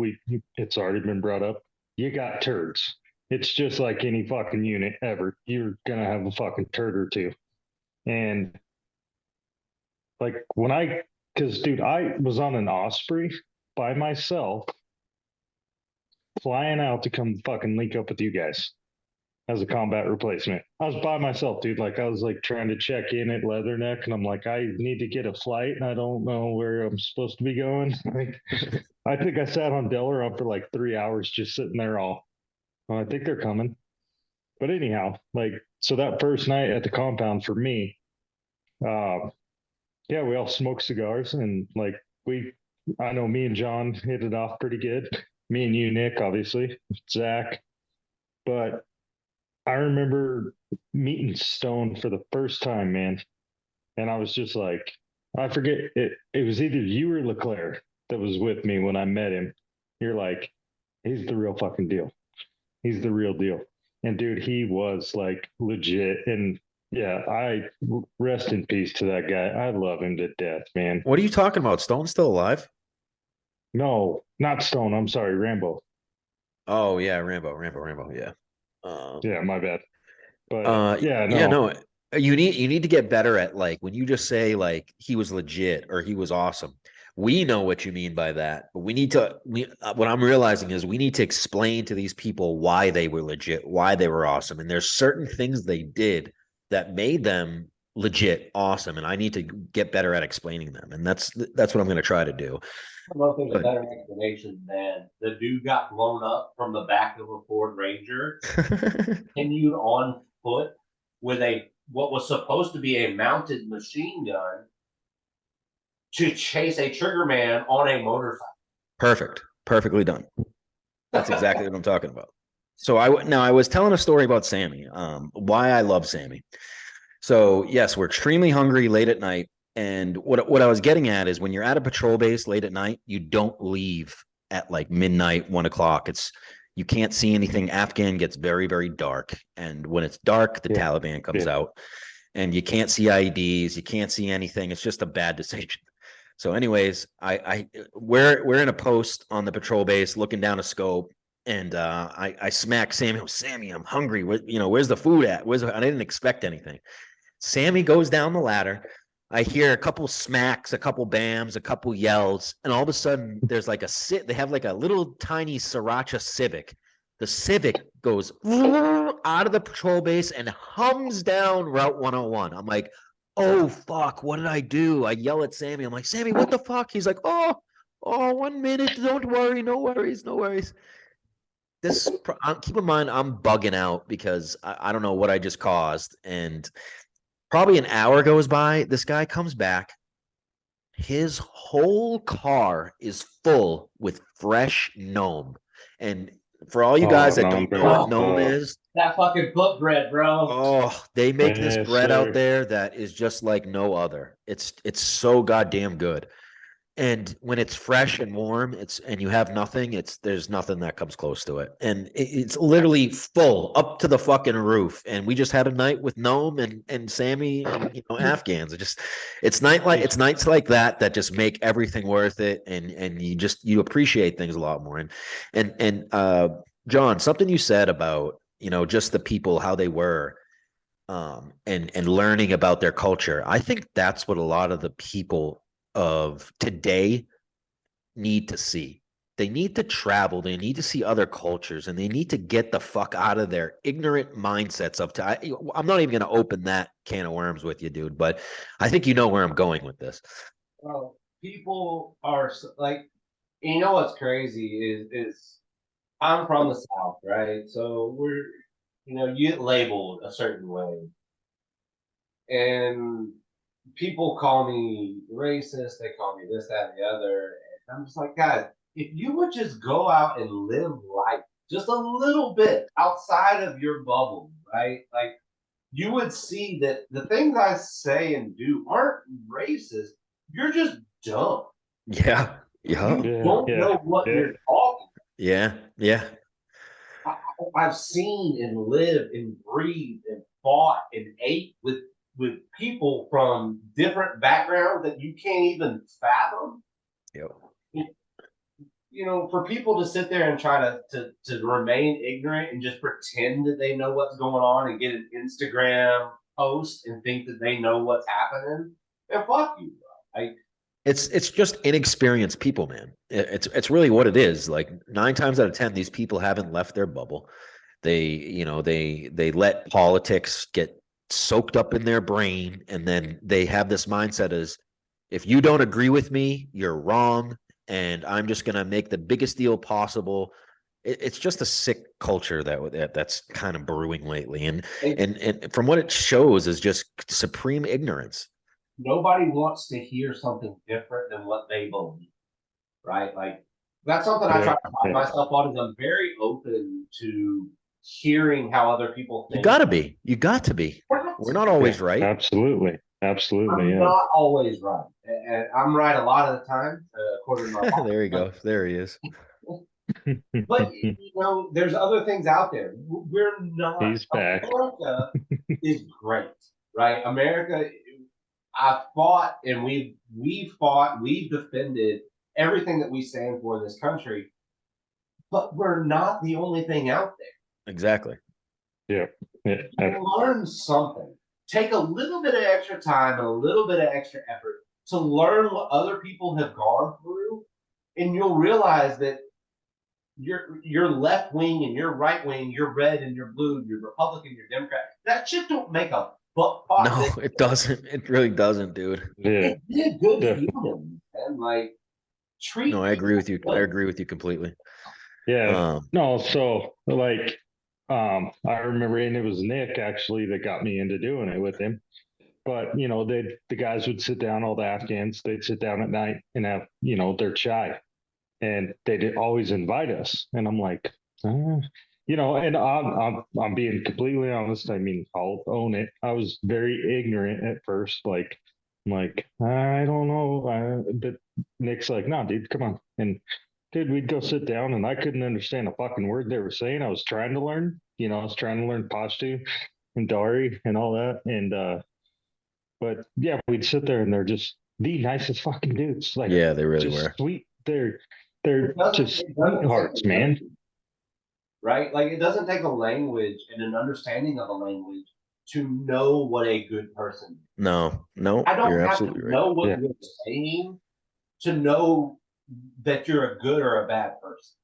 it's already been brought up. You got turds. It's just like any fucking unit ever. You're gonna have a fucking turd or two. And like because dude, I was on an Osprey by myself, flying out to come fucking link up with you guys as a combat replacement. I was by myself, dude. Like, I was like trying to check in at Leatherneck, and I'm like, I need to get a flight, and I don't know where I'm supposed to be going. Like, I think I sat on Delaram for like 3 hours just sitting there all, well, I think they're coming. But anyhow, like, so that first night at the compound for me, yeah, we all smoked cigars, and like, I know me and John hit it off pretty good. Me and you, Nick, obviously, Zach. But I remember meeting Stone for the first time, man. And I was just like, I forget, it was either you or Leclerc that was with me when I met him. You're like, he's the real fucking deal. He's the real deal. And dude, he was like legit. And yeah, I rest in peace to that guy. I love him to death, man. What are you talking about? Stone's still alive? No, not Stone. I'm sorry, Rambo. Oh yeah, Rambo. Yeah. Yeah, my bad. But yeah, no. You need to get better at, like, when you just say like he was legit or he was awesome. We know what you mean by that, but what I'm realizing is we need to explain to these people why they were legit, why they were awesome, and there's certain things they did that made them legit awesome, and I need to get better at explaining them, and that's what I'm going to try to do. I don't know if there's a But better explanation than the dude got blown up from the back of a Ford Ranger, continued on foot with what was supposed to be a mounted machine gun to chase a trigger man on a motorcycle. Perfectly done. That's exactly what I'm talking about. So I was telling a story about Sammy, why I love Sammy. So yes, we're extremely hungry late at night. And what I was getting at is when you're at a patrol base late at night, you don't leave at like midnight, 1 o'clock. You can't see anything. Afghan gets very, very dark. And when it's dark, the Taliban comes out, and you can't see IEDs, you can't see anything. It's just a bad decision. So anyways, we're in a post on the patrol base looking down a scope, and I smack Sammy. Sammy, I'm hungry. Where's the food at? I didn't expect anything. Sammy goes down the ladder. I hear a couple smacks, a couple bams, a couple yells, and all of a sudden there's like they have like a little tiny Sriracha Civic. The Civic goes out of the patrol base and hums down Route 101. I'm like, oh fuck, what did I do? I yell at Sammy. I'm like, Sammy, what the fuck? He's like, oh, 1 minute. Don't worry. No worries. No worries. Keep in mind, I'm bugging out because I don't know what I just caused. And probably an hour goes by. This guy comes back. His whole car is full with fresh gnome. And for all you guys that don't know what gnome is, that fucking foot bread, bro. Oh, they make this bread out there that is just like no other. It's so goddamn good. And when it's fresh and warm, and you have nothing, there's nothing that comes close to it. And it's literally full up to the fucking roof. And we just had a night with Gnome and Sammy and Afghans. It's nights like that just make everything worth it. And you appreciate things a lot more. And John, something you said about just the people, how they were, and learning about their culture. I think that's what a lot of the people of today need to see. They need to travel. They need to see other cultures, and they need to get the fuck out of their ignorant mindsets I'm not even going to open that can of worms with you, dude, but I think you know where I'm going with this. Well, people are like, what's crazy is I'm from the South, right? So you get labeled a certain way. And people call me racist. They call me this, that, and the other. And I'm just like, guys, if you would just go out and live life just a little bit outside of your bubble, right? Like, you would see that the things I say and do aren't racist. You're just dumb. Yeah. Yeah. You don't know what you're talking about. Yeah. I've seen and lived and breathed and fought and ate with people from different backgrounds that you can't even fathom. Yep. For people to sit there and try to remain ignorant and just pretend that they know what's going on and get an Instagram post and think that they know what's happening, and fuck you, bro. It's just inexperienced people, man. It's really what it is. Like 9 times out of 10, these people haven't left their bubble. They let politics get soaked up in their brain, and then they have this mindset as, if you don't agree with me, you're wrong, and I'm just gonna make the biggest deal possible. It's just a sick culture that's kind of brewing lately, and from what it shows is just supreme ignorance. Nobody wants to hear something different than what they believe, right? Like, that's something I try to find myself on, is I'm very open to hearing how other people think. You got to be. We're not always right. Absolutely. I'm not always right. And I'm right a lot of the time, according to my mom. There he goes. There he is. But, there's other things out there. We're not. He's back. America is great, right? America, I fought, and we've defended everything that we stand for in this country, but we're not the only thing out there. Exactly. Yeah. Learn something. Take a little bit of extra time and a little bit of extra effort to learn what other people have gone through, and you'll realize that your left wing and your right wing, your red and your blue, your Republican, your Democrat, that shit don't make a but No, it doesn't. It really doesn't, dude. Yeah, they're good definitely. humans, and like No, treat I agree with you. I people. agree with you completely. Yeah. Um, No, so like I remember, and it was Nick actually that got me into doing it with him. But the guys would sit down, all the Afghans, they'd sit down at night and have, their chai. And they'd always invite us. And I'm like, and I'm being completely honest. I mean, I'll own it. I was very ignorant at first. Like, I'm like, I don't know. But Nick's like, no, dude, come on. And dude, we'd go sit down and I couldn't understand a fucking word they were saying. I was trying to learn, I was trying to learn Pashto and Dari and all that. And, but yeah, we'd sit there and they're just the nicest fucking dudes. Like, yeah, they really just were. sweet. They're just It doesn't sweethearts, take a man. language, right? Like it doesn't take a language and an understanding of a language to know what a good person is. No, I don't you're have absolutely to right. know what Yeah. you're saying to know that you're a good or a bad person.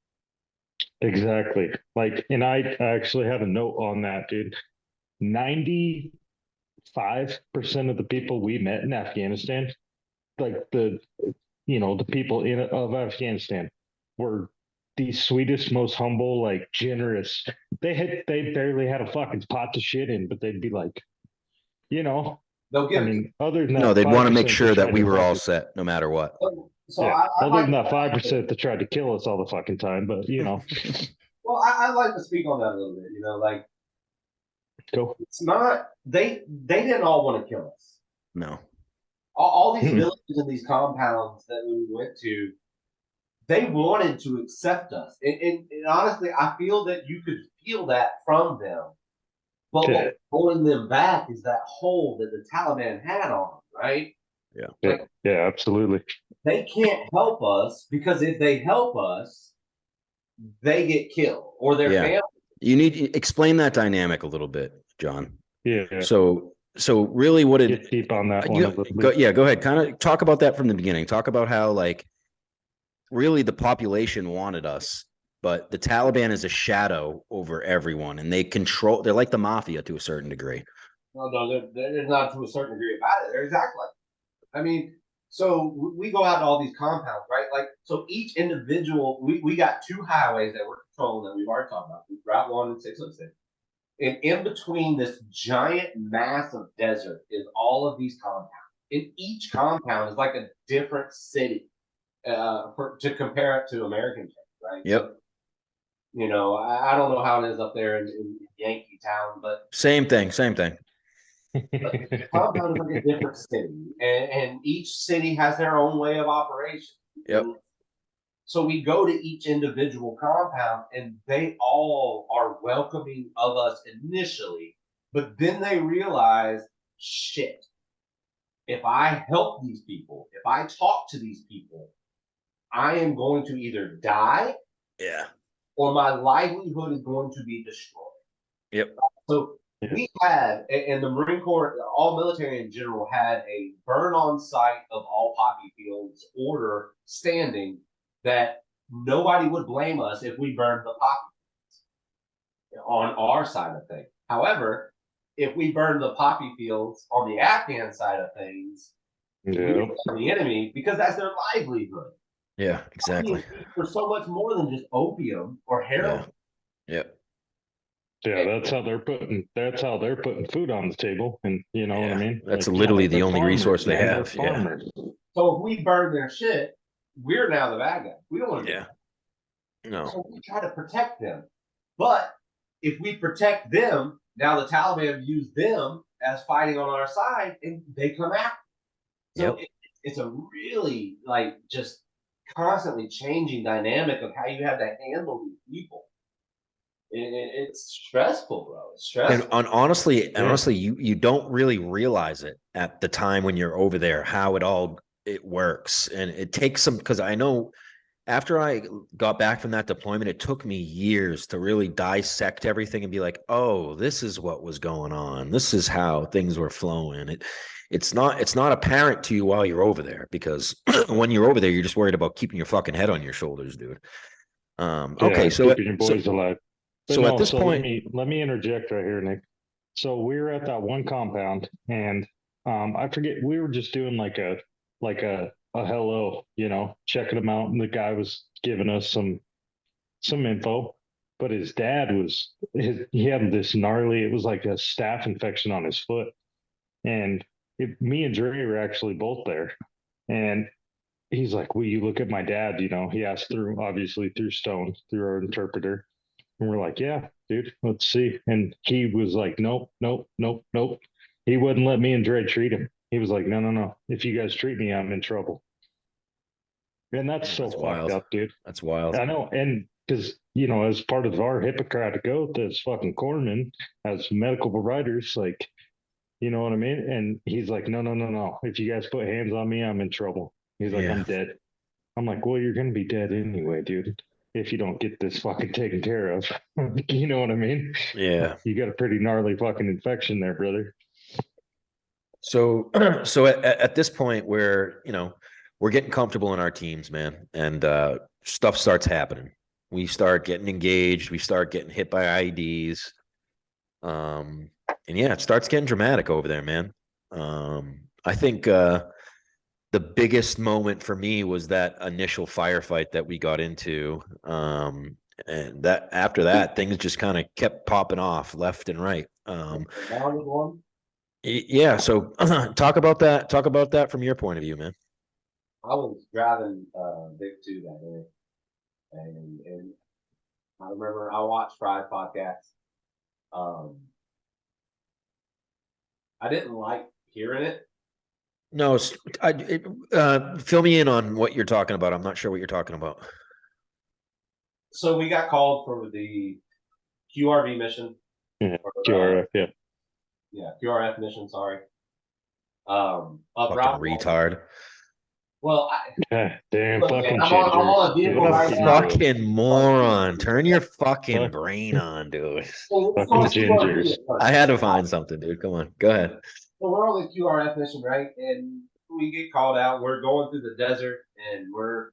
Exactly. Like, and I actually had a note on that, dude. 95% of the people we met in Afghanistan, like the people of Afghanistan were the sweetest, most humble, like generous. They barely had a fucking pot to shit in, but they'd be like, They'll I give it. mean, other than No, that they'd want to make 5% sure that tried we to were all fucking, set no matter what. So yeah. I Other like than that 5% that tried to kill us all the fucking time, but well, I like to speak on that a little bit. Like go. it's not they didn't all want to kill us. No. All these Mm-mm. villages and these compounds that we went to, they wanted to accept us. And honestly, I feel that you could feel that from them. But Yeah. what's holding them back is that hold that the Taliban had on them, right? Yeah. Like Yeah, absolutely. they can't help us because if they help us, they get killed or their Yeah. family. You need to explain that dynamic a little bit, John. Yeah. So really what Get deep on that one a little go, bit. yeah, go ahead. Kind of talk about that from the beginning. Talk about how like really the population wanted us, but the Taliban is a shadow over everyone and they're like the mafia to a certain degree. No, they're not to a certain degree about it. They're exactly like that. I mean, so we go out to all these compounds, right? Like, so each individual, we got two highways that we're controlling that we've already talked about, Route 1 and 606. And in between this giant mass of desert is all of these compounds. And each compound is like a different city to compare it to American terms, right? Yep. So, I don't know how it is up there in Yankee Town, but Same thing. the compound is like a different city, and each city has their own way of operation. Yep. And so we go to each individual compound, and they all are welcoming of us initially, but then they realize, shit, if I help these people, if I talk to these people, I am going to either die Yeah. or my livelihood is going to be destroyed. Yep. So we had, and the Marine Corps, all military in general, had a burn on site of all poppy fields order standing that nobody would blame us if we burned the poppy fields on our side of things. However, if we burned the poppy fields on the Afghan side of things, we would blame the enemy because that's their livelihood. Yeah, exactly. For so much more than just opium or heroin. Yep. Yeah, that's how they're putting food on the table. And you know what I mean? That's literally the only resource they have. Yeah. So if we burn their shit, we're now the bad guy. We don't want to. Yeah. No. So we try to protect them. But if we protect them, now the Taliban views them as fighting on our side and they come after. So it's a really like just constantly changing dynamic of how you have to handle these people. It's stressful, bro. It's stressful. And honestly, you don't really realize it at the time when you're over there how it works, and it takes some, because I know after I got back from that deployment, it took me years to really dissect everything and be like, oh, this is what was going on. This is how things were flowing. It's not apparent to you while you're over there, because when you're over there, you're just worried about keeping your fucking head on your shoulders, dude. Okay, so keeping your boys alive. But so at this point, let me interject right here, Nick. So we were at that one compound, and I forget, we were just doing like a hello, checking them out, and the guy was giving us some info. But his dad he had this gnarly, it was like a staph infection on his foot, and me and Dre were actually both there, and he's like, "Will you look at my dad?" He asked obviously through Stone, through our interpreter. And we're like, "Yeah, dude, let's see." And he was like, "Nope, nope, nope, nope." He wouldn't let me and Dre treat him. He was like, "No, no, no. If you guys treat me, I'm in trouble." And that's so That's fucked wild. up, dude. That's wild. I know. And because, as part of our Hippocratic oath as fucking corpsmen, as medical providers, like, you know what I mean? And he's like, "No, no, no, no. If you guys put hands on me, I'm in trouble." He's like, Yeah. "I'm dead." I'm like, "Well, you're going to be dead anyway, dude, if you don't get this fucking taken care of." You know what I mean? Yeah. You got a pretty gnarly fucking infection there, brother. So, so at this point where, we're getting comfortable in our teams, man, and stuff starts happening. We start getting engaged. We start getting hit by IEDs. And yeah, it starts getting dramatic over there, man. I think the biggest moment for me was that initial firefight that we got into. And that after that, things just kind of kept popping off left and right. Yeah. So talk about that. Talk about that from your point of view, man. I was driving Vic 2 that day, and I remember I watched Friday podcast. I didn't like hearing it. No, fill me in on what you're talking about. I'm not sure what you're talking about. So we got called for the QRV mission. Yeah, QRF, yeah. Yeah, QRF mission, sorry. Fucking retard. Well, damn, look, fucking man, I'm on a vehicle What a right now. fucking moron. Turn your fucking brain on, dude. Fucking gingers. I had to find something, dude. Come on. Go ahead. So we're on the QRF mission, right? And we get called out. We're going through the desert, and we're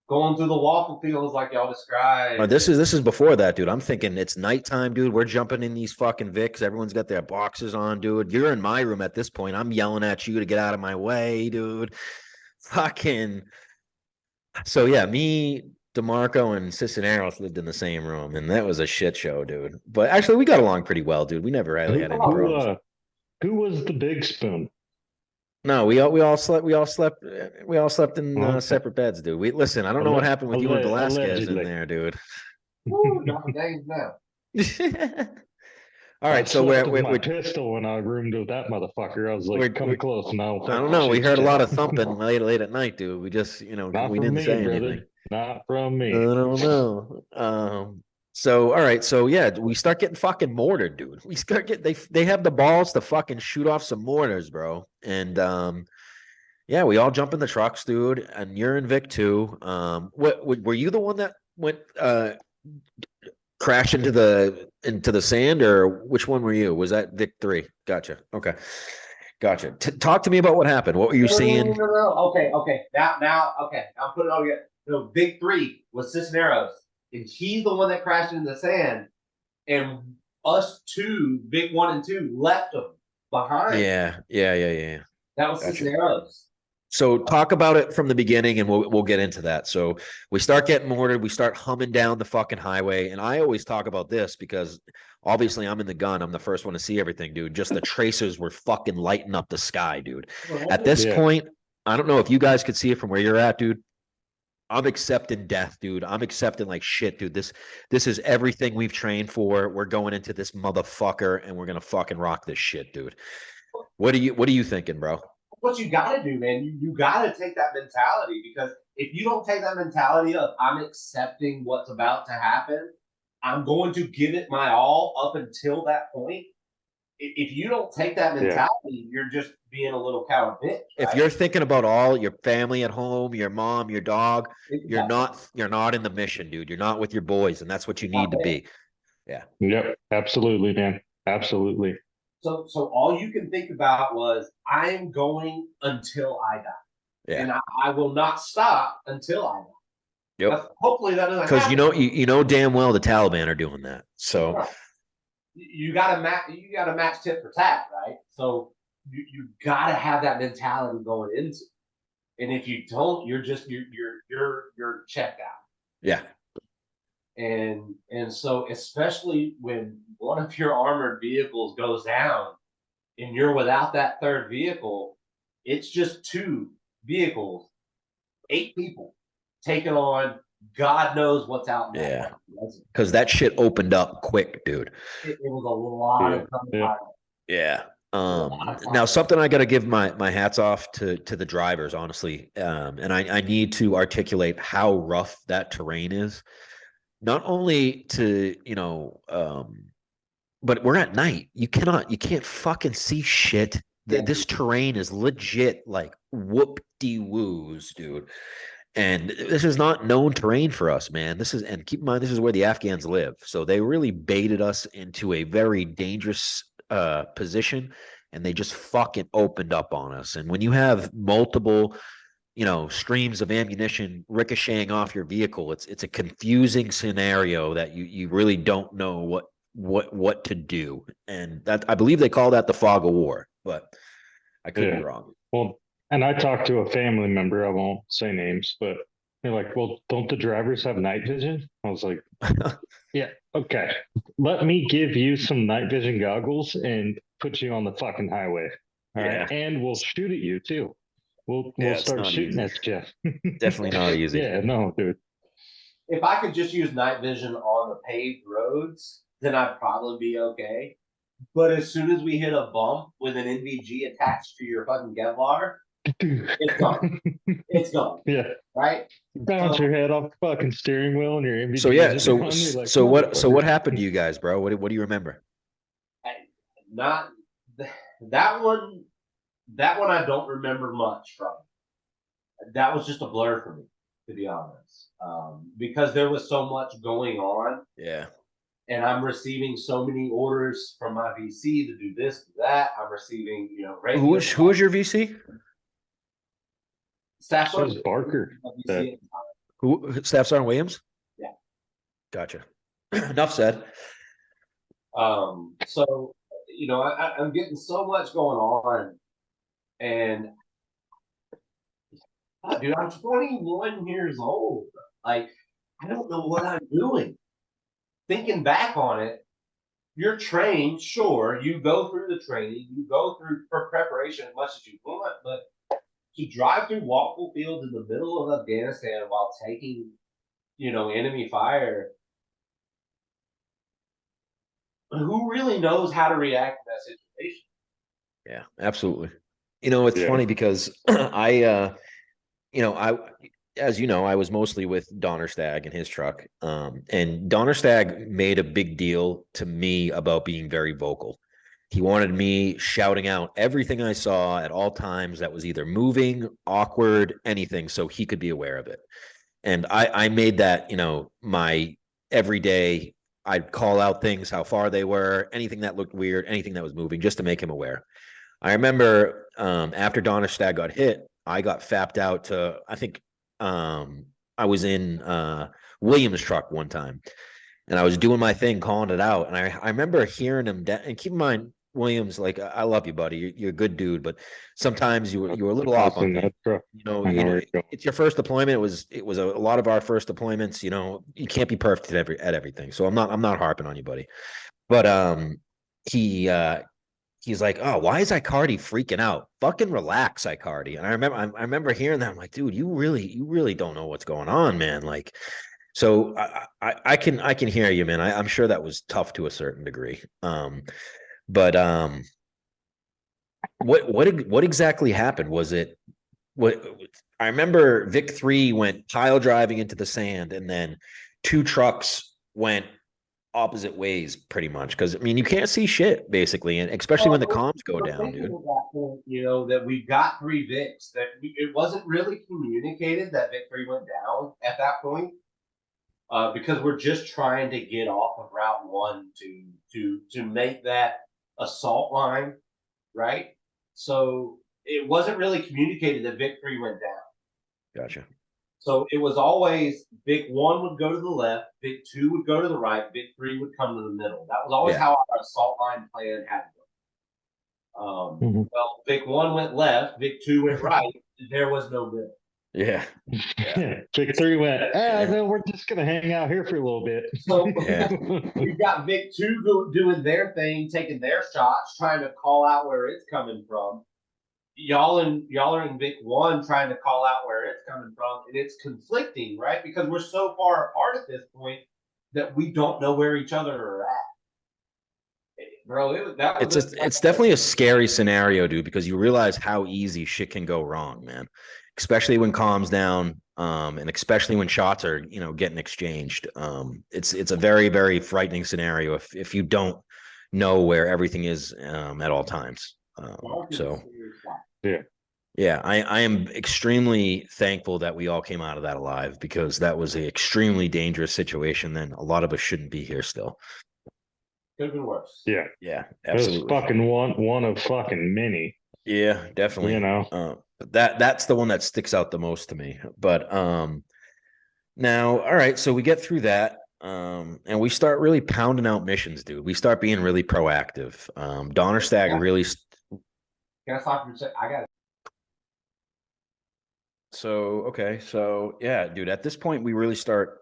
going through the waffle fields like y'all described. This is before that, dude. I'm thinking it's nighttime, dude. We're jumping in these fucking Vics. Everyone's got their boxes on, dude. You're in my room at this point. I'm yelling at you to get out of my way, dude. Fucking. So yeah, me, DeMarco, and Cisneros lived in the same room, and that was a shit show, dude. But actually, we got along pretty well, dude. We never really had any problems. Who was the big spoon? No, we all slept in separate beds, dude. Listen. I don't know what happened with you and Velasquez in there, dude. Woo, dropping names now. All right, so we're pistol when I roomed with that motherfucker. I was like, "Come close now." I don't know. We heard a lot of thumping late at night, dude. We just, we didn't say anything. Not from me. I don't know. So all right, so yeah, we start getting fucking mortared, dude. We start getting they have the balls to fucking shoot off some mortars, bro. And yeah, we all jump in the trucks, dude. And you're in Vic 2. What were you the one that went crash into the sand, or which one were you? Was that Vic 3? Gotcha. Okay. Gotcha. Talk to me about what happened. What were you seeing? No. Okay. Now, okay. I'll put it all together. No, Vic 3 was Cisneros, and he's the one that crashed into the sand, and us two, Vic 1 and 2, left him behind. Yeah. That was gotcha. Cisneros. So talk about it from the beginning, and we'll get into that. So we start getting mortared. We start humming down the fucking highway. And I always talk about this because obviously I'm in the gun. I'm the first one to see everything, dude. Just the tracers were fucking lighting up the sky, dude. At this point, I don't know if you guys could see it from where you're at, dude. I'm accepting death, dude. I'm accepting like shit, dude. This is everything we've trained for. We're going into this motherfucker, and we're gonna fucking rock this shit, dude. What are you thinking, bro? What you got to do, man, you got to take that mentality, because if you don't take that mentality of I'm accepting what's about to happen, I'm going to give it my all up until that point. If you don't take that mentality, you're just being a little coward bitch. Right? If you're thinking about all your family at home, your mom, your dog, you're not in the mission, dude. You're not with your boys, and that's what you need to be. Yeah. Yep. Absolutely, man. Absolutely. So all you can think about was, I am going until I die. Yeah. And I will not stop until I die. Yep. Hopefully that doesn't happen. Because you know damn well the Taliban are doing that. So you gotta match tit for tat, right? So you gotta have that mentality going into it. And if you don't, you're checked out. Yeah. And so especially when one of your armored vehicles goes down and you're without that third vehicle, it's just 2 vehicles, 8 people taking on God knows what's out in that. Yeah. Because that shit opened up quick, dude. It was a lot of gunfire. Yeah. Now something I got to give my hats off to the drivers, honestly. And I need to articulate how rough that terrain is. Not only to, but we're at night. You can't fucking see shit. This terrain is legit like whoop-de-woos, dude. And this is not known terrain for us, man. And keep in mind, this is where the Afghans live. So they really baited us into a very dangerous position, and they just fucking opened up on us. And when you have multiple, streams of ammunition ricocheting off your vehicle, it's a confusing scenario that you really don't know what to do. And that, I believe they call that the fog of war, but I could be wrong. Well, and I talked to a family member, I won't say names, but they're like, well, don't the drivers have night vision? I was like, yeah, okay. Let me give you some night vision goggles and put you on the fucking highway. All right. And we'll shoot at you too. We'll start shooting at you. Definitely not easy. Yeah, no, dude. If I could just use night vision on the paved roads, then I'd probably be okay. But as soon as we hit a bump with an NVG attached to your fucking Kevlar, it's gone. It's gone. Yeah. Right? Bounce your head off the fucking steering wheel and your NVG. So what happened to you guys, bro? What do you remember? Not that one. That one I don't remember much from. That was just a blur for me, to be honest, because there was so much going on. Yeah. And I'm receiving so many orders from my VC to do this, do that. I'm receiving, who was your VC? Staff Sergeant Barker. Who? Staff Sergeant Williams? Yeah. Gotcha. Enough said. So, I'm getting so much going on, and dude, I'm 21 years old. Like, I don't know what I'm doing. Thinking back on it, you're trained, sure, you go through the training, you go through for preparation as much as you want, but to drive through walkable fields in the middle of Afghanistan while taking, enemy fire, who really knows how to react to that situation? Yeah, absolutely. It's funny because as you know, I was mostly with Donnerstag in his truck. And Donnerstag made a big deal to me about being very vocal. He wanted me shouting out everything I saw at all times that was either moving, awkward, anything, so he could be aware of it. And I made that, my everyday. I'd call out things, how far they were, anything that looked weird, anything that was moving, just to make him aware. I remember after Donnerstag got hit, I got fapped out to, I think, I was in Williams' truck one time, and I was doing my thing, calling it out. And I remember hearing him, and keep in mind, Williams, like, I love you, buddy. You're a good dude, but sometimes you were a little off on that. It's your first deployment. It was a lot of our first deployments. You can't be perfect at everything. So I'm not harping on you, buddy. But he's like, oh, why is Icardi freaking out? Fucking relax, Icardi. And I remember hearing that. I'm like, dude, you really don't know what's going on, man. Like, so I can hear you, man. I'm sure that was tough to a certain degree. But what exactly happened? Was it what? I remember Vic 3 went pile driving into the sand, and then 2 trucks went opposite ways, pretty much. Because you can't see shit basically, and especially when the comms go down, dude. That we've got 3 Vics. That it wasn't really communicated that Vic 3 went down at that point, because we're just trying to get off of Route 1 to make that assault line, right? So it wasn't really communicated that Vic 3 went down. Gotcha. So it was always Vic 1 would go to the left, Vic 2 would go to the right, Vic 3 would come to the middle. That was always Yeah. how our assault line plan had to go. Well, Vic 1 went left, Vic 2 went right. There was no middle. Yeah. Yeah. Vic 3 went, no, we're just going to hang out here for a little bit. So Yeah. we've got Vic 2 doing their thing, taking their shots, trying to call out where it's coming from. Y'all are in Vic 1 trying to call out where it's coming from, and it's conflicting, right? Because we're so far apart at this point that we don't know where each other are at. Bro, it's definitely a scary scenario, dude, because you realize how easy shit can go wrong, man. Especially when calms down, and especially when shots are, getting exchanged. It's a very, very frightening scenario if you don't know where everything is at all times. So yeah, I am extremely thankful that we all came out of that alive, because that was an extremely dangerous situation. Then a lot of us shouldn't be here still. Could have been worse. Yeah. Yeah, It was absolutely. fucking one of fucking many. Yeah, definitely. But that's the one that sticks out the most to me. But now, all right, so we get through that. And we start really pounding out missions, dude. We start being really proactive. Donnerstag really. Can I stop for a second? I got it. So okay, so yeah, dude. At this point, we really start.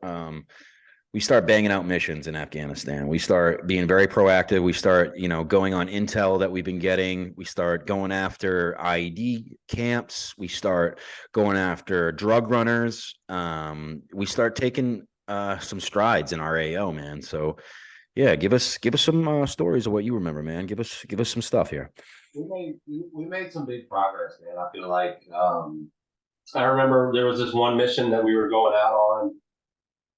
We start banging out missions in Afghanistan. We start being very proactive. We start, going on intel that we've been getting. We start going after IED camps. We start going after drug runners. We start taking some strides in our AO, man. So yeah, give us some stories of what you remember, man. Give us some stuff here. We made some big progress, man. I feel like I remember there was this one mission that we were going out on.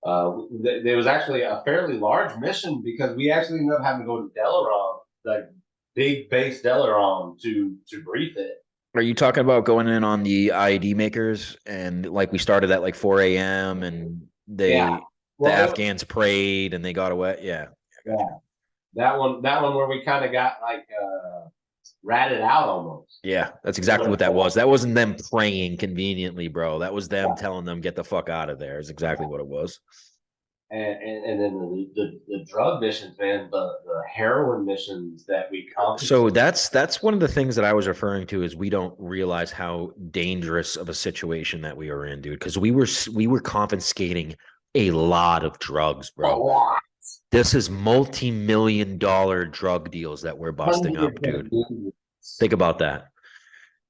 There was actually a fairly large mission, because we actually ended up having to go to Delaram, like big base Delaram, to brief it. Are you talking about going in on the IED makers, and like we started at like 4 a.m. and the Afghans prayed and they got away? Yeah. That one where we kind of got like ratted out almost. Yeah, that's exactly what that was. That wasn't them praying conveniently, bro. That was them telling them get the fuck out of there. Is exactly what it was. And then the drug missions, man, the heroin missions that we accomplished. So that's one of the things that I was referring to, is we don't realize how dangerous of a situation that we were in, dude. Because we were confiscating a lot of drugs, bro. This is multi-million-dollar drug deals that we're busting up, dude. Think about that.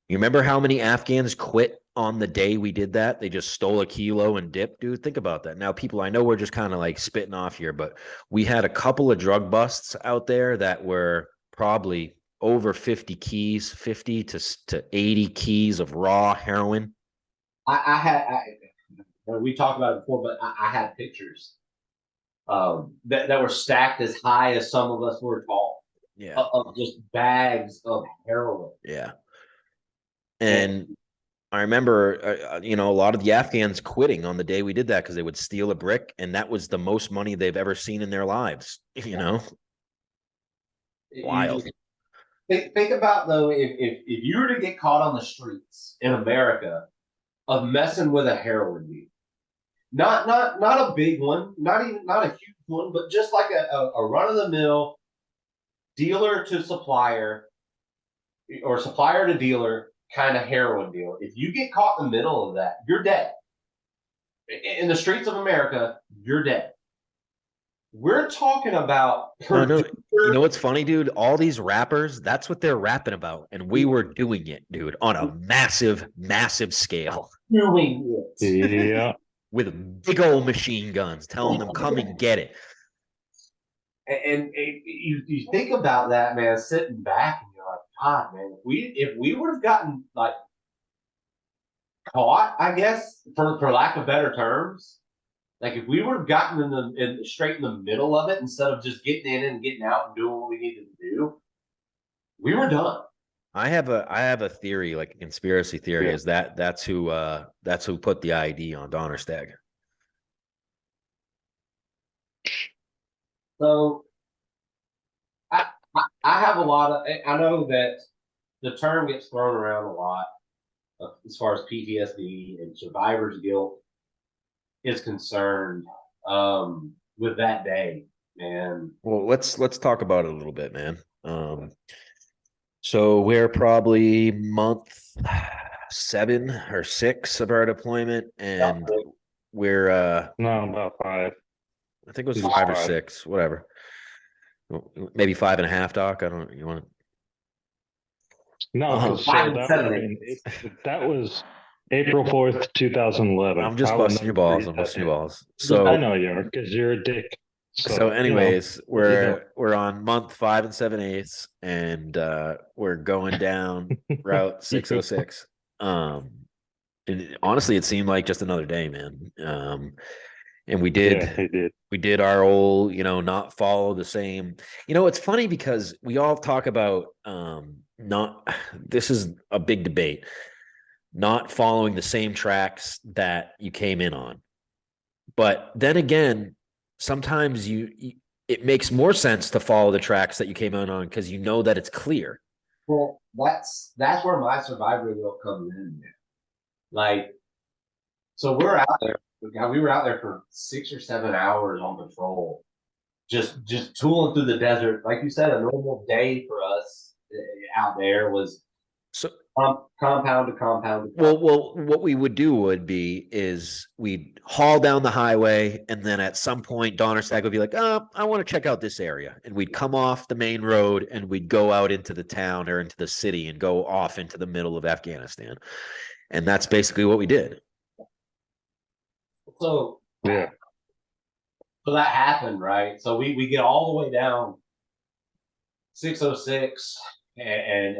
You remember how many Afghans quit on the day we did that? They just stole a kilo and dipped, dude. Think about that. Now, people, I know we're just kind of like spitting off here, but we had a couple of drug busts out there that were probably over 50 keys, 50 to 80 keys of raw heroin. We talked about it before, but I had pictures that were stacked as high as some of us were tall. Yeah. Of just bags of heroin. Yeah. And I remember, a lot of the Afghans quitting on the day we did that, because they would steal a brick, and that was the most money they've ever seen in their lives. Wild. Think about, though, if you were to get caught on the streets in America of messing with a heroin deal, not a big one, not a huge one, but just like a run of the mill dealer to supplier, or supplier to dealer kind of heroin deal. If you get caught in the middle of that, you're dead. In the streets of America, you're dead. We're talking about. No. You know what's funny, dude? All these rappers, that's what they're rapping about. And we were doing it, dude, on a massive, massive scale. Doing it. Yeah. With big old machine guns, telling them, come and get it. And you think about that, man, sitting back, and you're like, God, man, if we would have gotten like caught, I guess, for lack of better terms, like if we would have gotten straight in the middle of it, instead of just getting in and getting out and doing what we needed to do, we were done. I have a theory, like a conspiracy theory, is that's who put the ID on Donnerstag. So I have a lot of, I know that the term gets thrown around a lot as far as PTSD and survivor's guilt. is concerned, with that day, man. Well, let's talk about it a little bit, man. So we're probably month 7 or 6 of our deployment, and we're No, about 5. I think it was It was 5 or 5. 6, whatever. Maybe 5.5, Doc. I don't. You want to? No, because Five so and that would have 7 been that was April 4th, 2011. I'm just I will busting your never balls. forget I'm that busting your day. balls. I So know you are because you're a dick. so, So anyways, what do you know? we're on month 5 and 7/8, and we're going down Route 606. And honestly, it seemed like just another day, man. And Yeah, he did. we did our old, not follow the same. It's funny because we all talk about not. This is a big debate. Not following the same tracks that you came in on. But then again, sometimes it makes more sense to follow the tracks that you came in on because you know that it's clear. Well, that's where my survival will come in, man. Like, so we're out there. We were out there for 6 or 7 hours on patrol, just tooling through the desert. Like you said, a normal day for us out there was So compound to compound. well, what we would do would be is we'd haul down the highway, and then at some point, Donnerstag would be like, "Oh, I want to check out this area," and we'd come off the main road and we'd go out into the town or into the city and go off into the middle of Afghanistan, and that's basically what we did. So Yeah. So that happened, right? So we get all the way down 606, and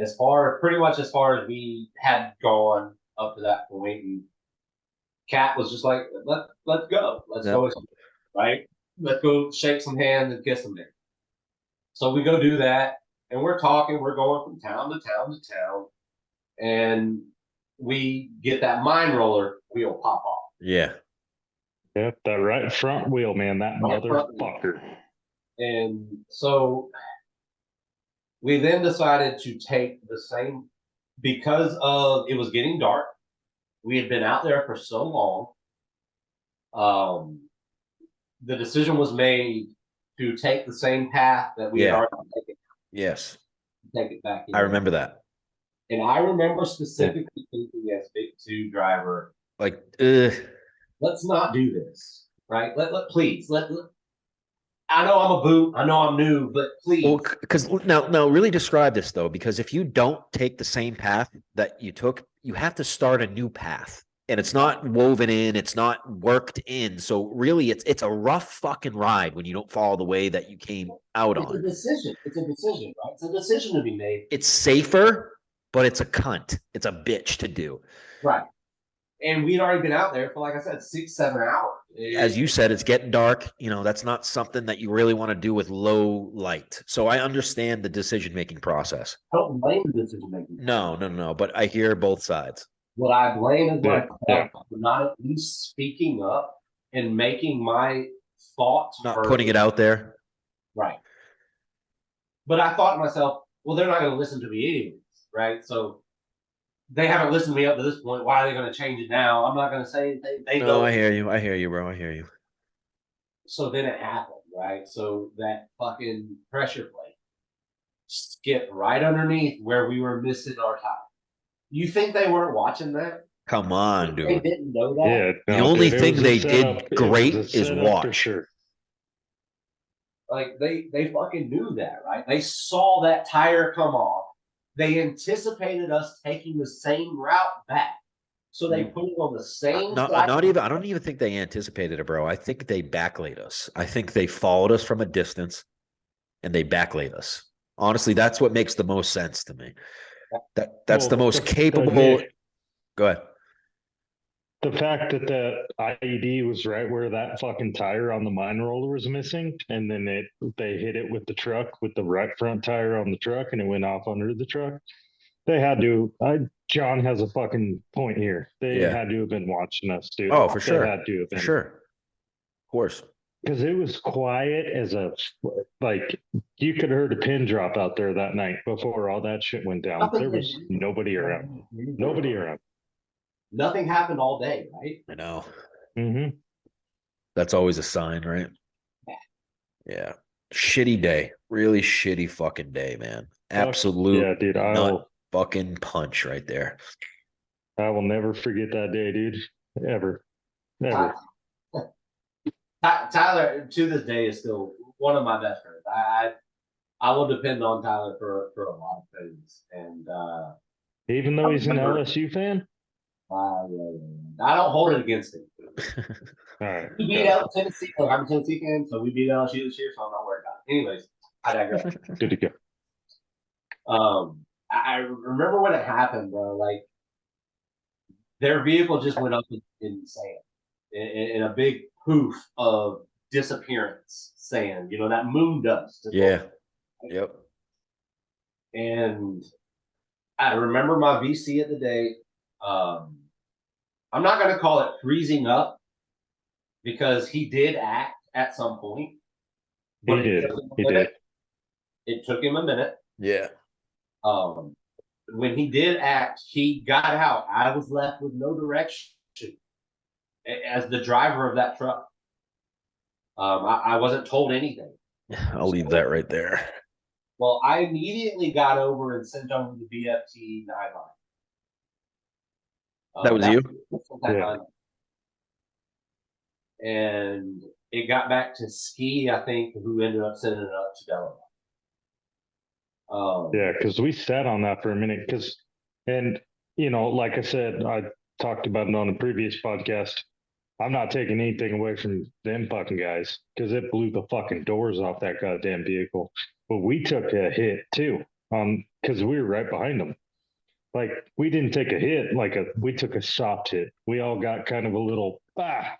pretty much as far as we had gone up to that point, and Cat was just like, let's go, Yep. right? Let's go shake some hands and kiss some hands. So we go do that, and we're talking, we're going from town to town to town, and we get that mine roller wheel pop off. Yeah. Yep, that right front wheel, man, that motherfucker. And so we then decided to take the same, because of it was getting dark. We had been out there for so long. The decision was made to take the same path that we had already taken. Yes. Take it back in. I remember that. And I remember specifically thinking as Big Two driver, like, let's not do this, right? Please let. I know I'm a boot. I know I'm new, but please. Well, because now, really describe this though, because if you don't take the same path that you took, you have to start a new path, and it's not woven in, it's not worked in. So really, it's a rough fucking ride when you don't follow the way that you came out on. It's a decision, right? It's a decision to be made. It's safer, but it's a cunt. It's a bitch to do. Right. And we'd already been out there for, like I said, 6-7 hours. As you said, it's getting dark. That's not something that you really want to do with low light. So I understand the decision-making process. I don't blame the decision-making. No. But I hear both sides. What I blame is myself for not at least speaking up and making my thoughts not putting it out there. Right. But I thought to myself, well, they're not going to listen to me anyways, right? So they haven't listened to me up to this point. Why are they going to change it now? I'm not going to say anything. No, I hear you, bro. I hear you. So then it happened, right? So that fucking pressure plate skipped right underneath where we were missing our tire. You think they weren't watching that? Come on, dude. They didn't know that. Yeah. The only thing they did great is watch. Sure. Like they fucking knew that, right? They saw that tire come off. They anticipated us taking the same route back. So they put it on the same. I don't even think they anticipated it, bro. I think they backlayed us. I think they followed us from a distance and they backlayed us. Honestly, that's what makes the most sense to me. That's the most capable. Go ahead. The fact that the IED was right where that fucking tire on the mine roller was missing, and then they hit it with the truck with the right front tire on the truck, and it went off under the truck. They had to. John has a fucking point here. They had to have been watching us, dude. Oh, for sure. They had to have been. For sure. Of course. Because it was quiet as like you could have heard a pin drop out there that night before all that shit went down. There was nobody around. Nobody around. Nothing happened all day, right? I know. Mm-hmm. That's always a sign, right? Yeah. Shitty day. Really shitty fucking day, man. Absolute Yeah, dude. nut fucking punch right there. I will never forget that day, dude. Ever. Never. Tyler, to this day, is still one of my best friends. I will depend on Tyler for a lot of things, and Even though he's an LSU fan? I don't hold it against him. All right. We beat out Tennessee. Look, I'm a Tennessee fan, so we beat LSU this year, so I'm not worried about it. Anyways, I digress. Good to go. I remember when it happened, bro. Like their vehicle just went up in sand, in a big poof of disappearance sand. You know that moon dust. Yeah. Yep. And I remember my VC of the day. I'm not going to call it freezing up because he did act at some point. He did. He did. It took him a minute. Yeah. When he did act, he got out. I was left with no direction as the driver of that truck. I wasn't told anything. I'll leave that right there. Well, I immediately got over and sent over the BFT 9 line. That was you? Yeah. And it got back to Ski, I think, who ended up sending it up to Delaware. Yeah, because we sat on that for a minute. And like I said, I talked about it on the previous podcast. I'm not taking anything away from them fucking guys because it blew the fucking doors off that goddamn vehicle. But we took a hit too, because we were right behind them. Like we didn't take a hit, we took a soft hit. We all got kind of a little like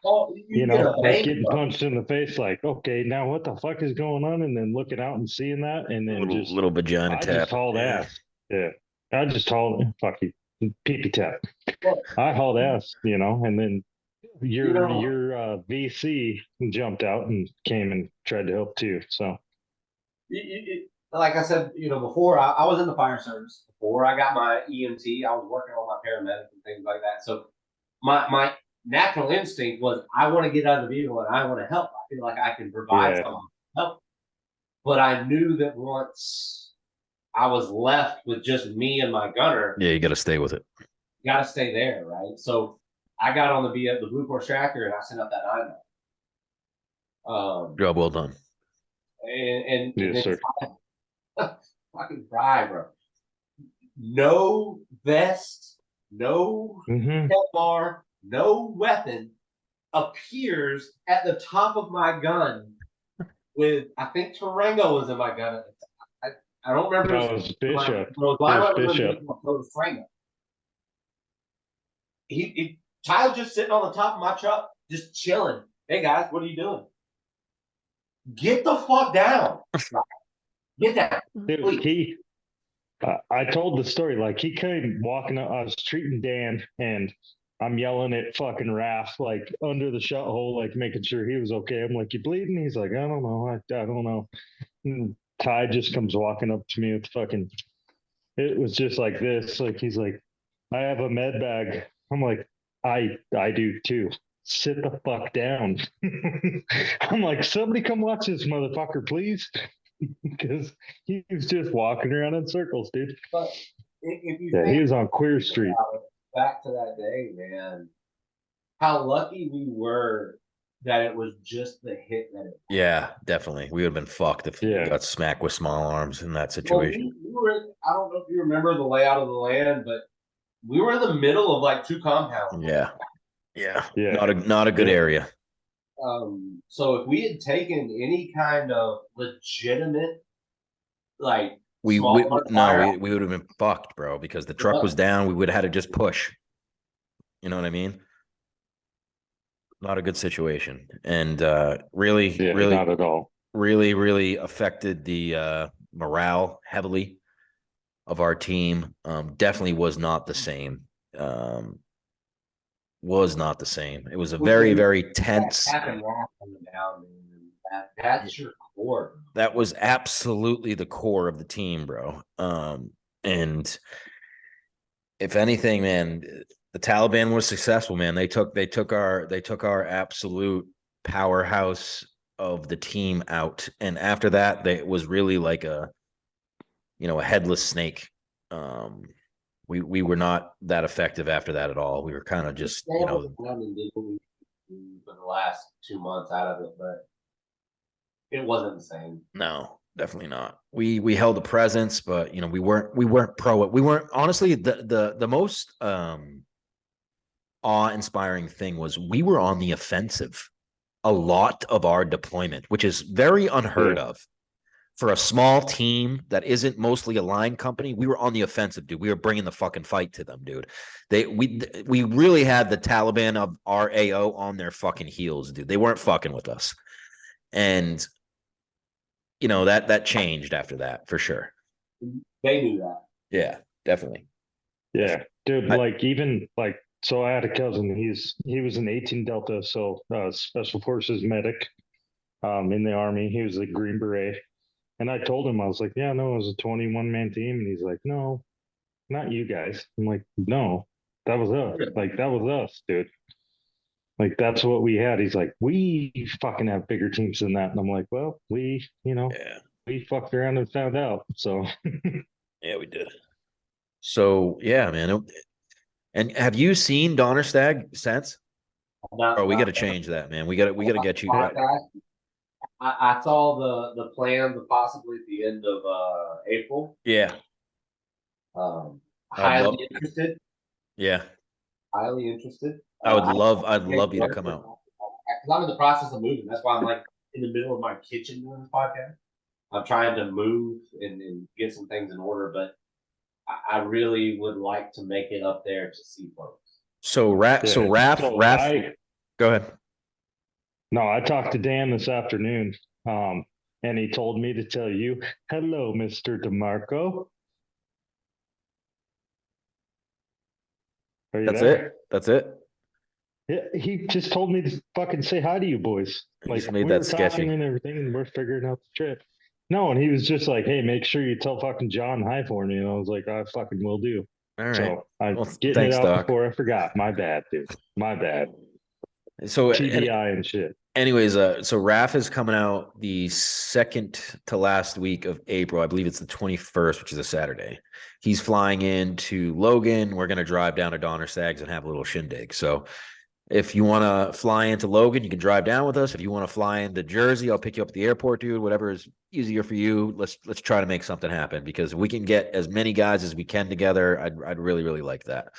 getting punched in the face. Like, okay, now what the fuck is going on? And then looking out and seeing that, and then little vagina I tap. just hauled ass. Yeah, I just hauled fuck you, pee tap. I hauled ass, and then your VC jumped out and came and tried to help too. So, like I said, before I was in the fire service. Before I got my EMT, I was working on my paramedic and things like that. So my natural instinct was I want to get out of the vehicle and I want to help. I feel like I can provide some help. But I knew that once I was left with just me and my gunner. Yeah, you got to stay with it. You got to stay there, right? So I got on the Blue Force tracker and I sent up that IMO. Job well done. And yes, sir. Fucking cry, bro. No vest, no Helmand, no weapon appears at the top of my gun with, I think Tarango was in my gun. I don't remember. No, it was Bishop. Tarango. Tyler just sitting on the top of my truck, just chilling. Hey guys, what are you doing? Get the fuck down. Get down. Dude, I told the story, like he came walking up, I was treating Dan and I'm yelling at fucking Raph, like under the shot hole, like making sure he was okay. I'm like, you bleeding? He's like, I don't know. I don't know. And Ty just comes walking up to me with it was just like this. Like, he's like, I have a med bag. I'm like, I do too. Sit the fuck down. I'm like, somebody come watch this motherfucker, please. Because he was just walking around in circles, dude. But if you he was on Queer Street. Back to that day, man. How lucky we were that it was just the hit that it. Yeah, definitely. We would have been fucked if we got smacked with small arms in that situation. Well, I don't know if you remember the layout of the land, but we were in the middle of like two compounds. Yeah. Not a good area. So if we had taken any kind of legitimate, like we would have been fucked, bro, because the truck was down. We would have had to just push. You know what I mean? Not a good situation, and really not at all. Really affected the morale heavily of our team. Definitely was not the same. Was not the same. It was a very, very tense. That's your core. That was absolutely the core of the team, bro. And if anything, man, the Taliban was successful, man. They took our absolute powerhouse of the team out. And after that, it was really like a headless snake. We were not that effective after that at all. We were kind of just, for the last 2 months out of it, but it wasn't the same. No, definitely not. We held a presence, but we weren't pro it. We weren't, honestly, the most awe-inspiring thing was we were on the offensive a lot of our deployment, which is very unheard of. For a small team that isn't mostly a line company, we were on the offensive, dude. We were bringing the fucking fight to them, dude. We really had the Taliban of our AO on their fucking heels, dude. They weren't fucking with us. And that changed after that for sure. They knew that. Yeah, definitely. Yeah, dude. So I had a cousin. He was an 18 Delta, so Special Forces medic, in the Army. He was a Green Beret, and I told him, I was like, yeah, no, it was a 21-man team, and he's like, no, not you guys. I'm like, no, that was us. Like, that was us, dude. Like, that's what we had. He's like, we fucking have bigger teams than that. And I'm like, well, we fucked around and found out. So yeah, we did. So yeah, man. And have you seen Donnerstag since? Oh, we got to change that, man. We got to get you. I saw the plan possibly at the end of April. Yeah. Highly interested. Yeah. Highly interested. I'd love you to come out. Because I'm in the process of moving. That's why I'm like in the middle of my kitchen doing this podcast. I'm trying to move and get some things in order, but I really would like to make it up there to see folks. So Raph, go ahead. No, I talked to Dan this afternoon, and he told me to tell you, hello, Mr. Demarco. That's it. Yeah, he just told me to fucking say hi to you boys. He just made that sketchy and everything, and we're figuring out the trip. No, and he was just like, hey, make sure you tell fucking John hi for me. And I was like, I fucking will do. All right. So I'm getting it out before I forgot. My bad, dude. My bad. So TBI and shit. Anyways, so Raph is coming out the second to last week of April. I believe it's the 21st, which is a Saturday. He's flying into Logan. We're going to drive down to Donnerstag's and have a little shindig. So if you want to fly into Logan, you can drive down with us. If you want to fly into Jersey, I'll pick you up at the airport, dude. Whatever is easier for you. Let's try to make something happen, because if we can get as many guys as we can together, I'd really, really like that.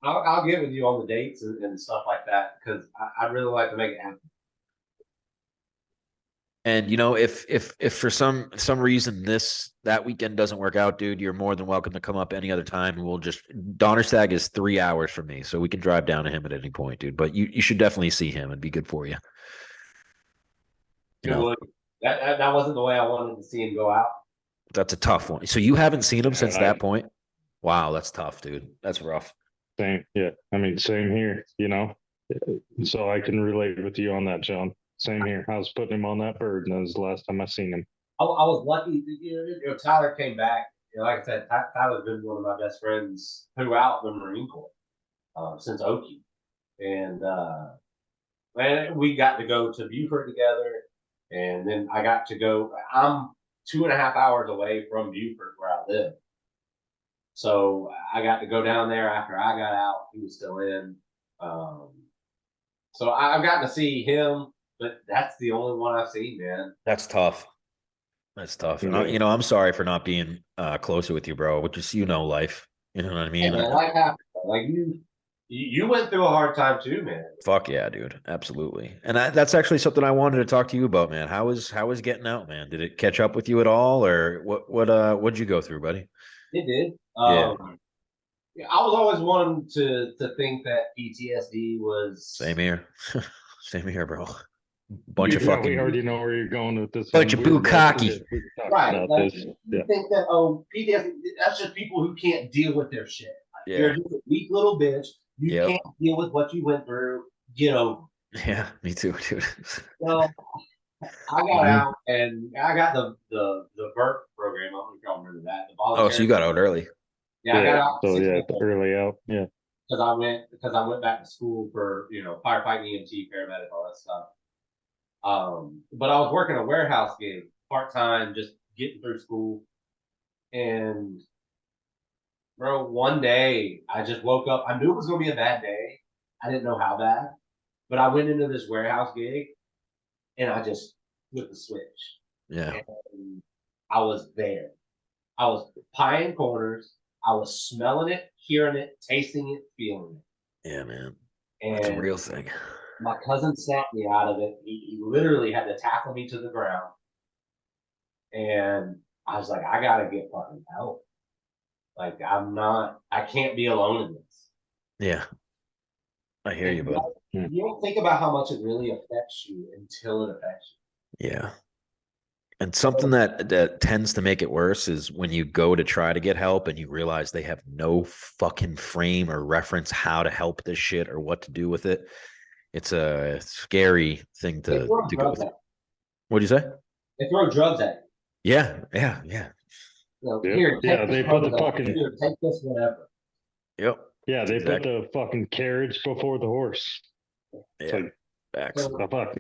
I'll get with you on the dates and stuff like that, because I'd really like to make it happen. And if for some reason that weekend doesn't work out, dude, you're more than welcome to come up any other time. And Donnerstag is 3 hours from me, so we can drive down to him at any point, dude. But you should definitely see him. It'd be good for you. That wasn't the way I wanted to see him go out. That's a tough one. So you haven't seen him since that point? Wow, that's tough, dude. That's rough. Same, yeah. I mean, same here. So I can relate with you on that, John. Same here. I was putting him on that bird, and that was the last time I seen him. I was lucky. Tyler came back. Like I said, Tyler's been one of my best friends throughout the Marine Corps since Okie, and we got to go to Beaufort together, and then I got to go. I'm 2.5 hours away from Beaufort, where I live, so I got to go down there after I got out. He was still in, so I've gotten to see him. But that's the only one I've seen, man. That's tough. And I'm sorry for not being closer with you, bro. But just life. You know what I mean? Hey, man, life happens. Like you went through a hard time too, man. Fuck yeah, dude. Absolutely. And that's actually something I wanted to talk to you about, man. How was getting out, man? Did it catch up with you at all, or what'd you go through, buddy? It did. Yeah. I was always one to think that PTSD was same here. Same here, bro. Bunch of fucking. We already know where you're going with this. Bunch of bukkake. Right. Like, you think that PTSD, that's just people who can't deal with their shit. Like, you're just a weak little bitch. You can't deal with what you went through. Get over. Yeah, me too, dude. Well, I got out and I got the VERT program. I don't know if y'all remember that. Oh, so you got out early. Yeah, I got out. So early out. Yeah. Because I went back to school for firefighting, EMT, paramedic, all that stuff. But I was working a warehouse gig part time, just getting through school. And bro, one day I just woke up. I knew it was gonna be a bad day. I didn't know how bad, but I went into this warehouse gig and I just flipped the switch. Yeah. And I was there. I was pieing corners. I was smelling it, hearing it, tasting it, feeling Yeah, man. it. That's a And real thing. my cousin snapped me out of it. He literally had to tackle me to the ground. And I was like, I gotta get fucking help. Like I can't be alone in this. Yeah. I hear And you, bud. you don't think about how much it really affects you until it affects Yeah. And something that tends to make it worse is when you go to try to get help and you realize they have no fucking frame or reference how to help this shit or what to do with it. It's a scary thing you. They to throw go drugs through. at What'd you say? you. They throw drugs at you. Yeah, yeah, yeah. You know, Yep. here, Yeah, take they this put the Prozac. fucking Here, take this whatever. Yep. yeah, That's they put exactly. the fucking carriage before the horse. It's Yeah. like Facts. So the fuck.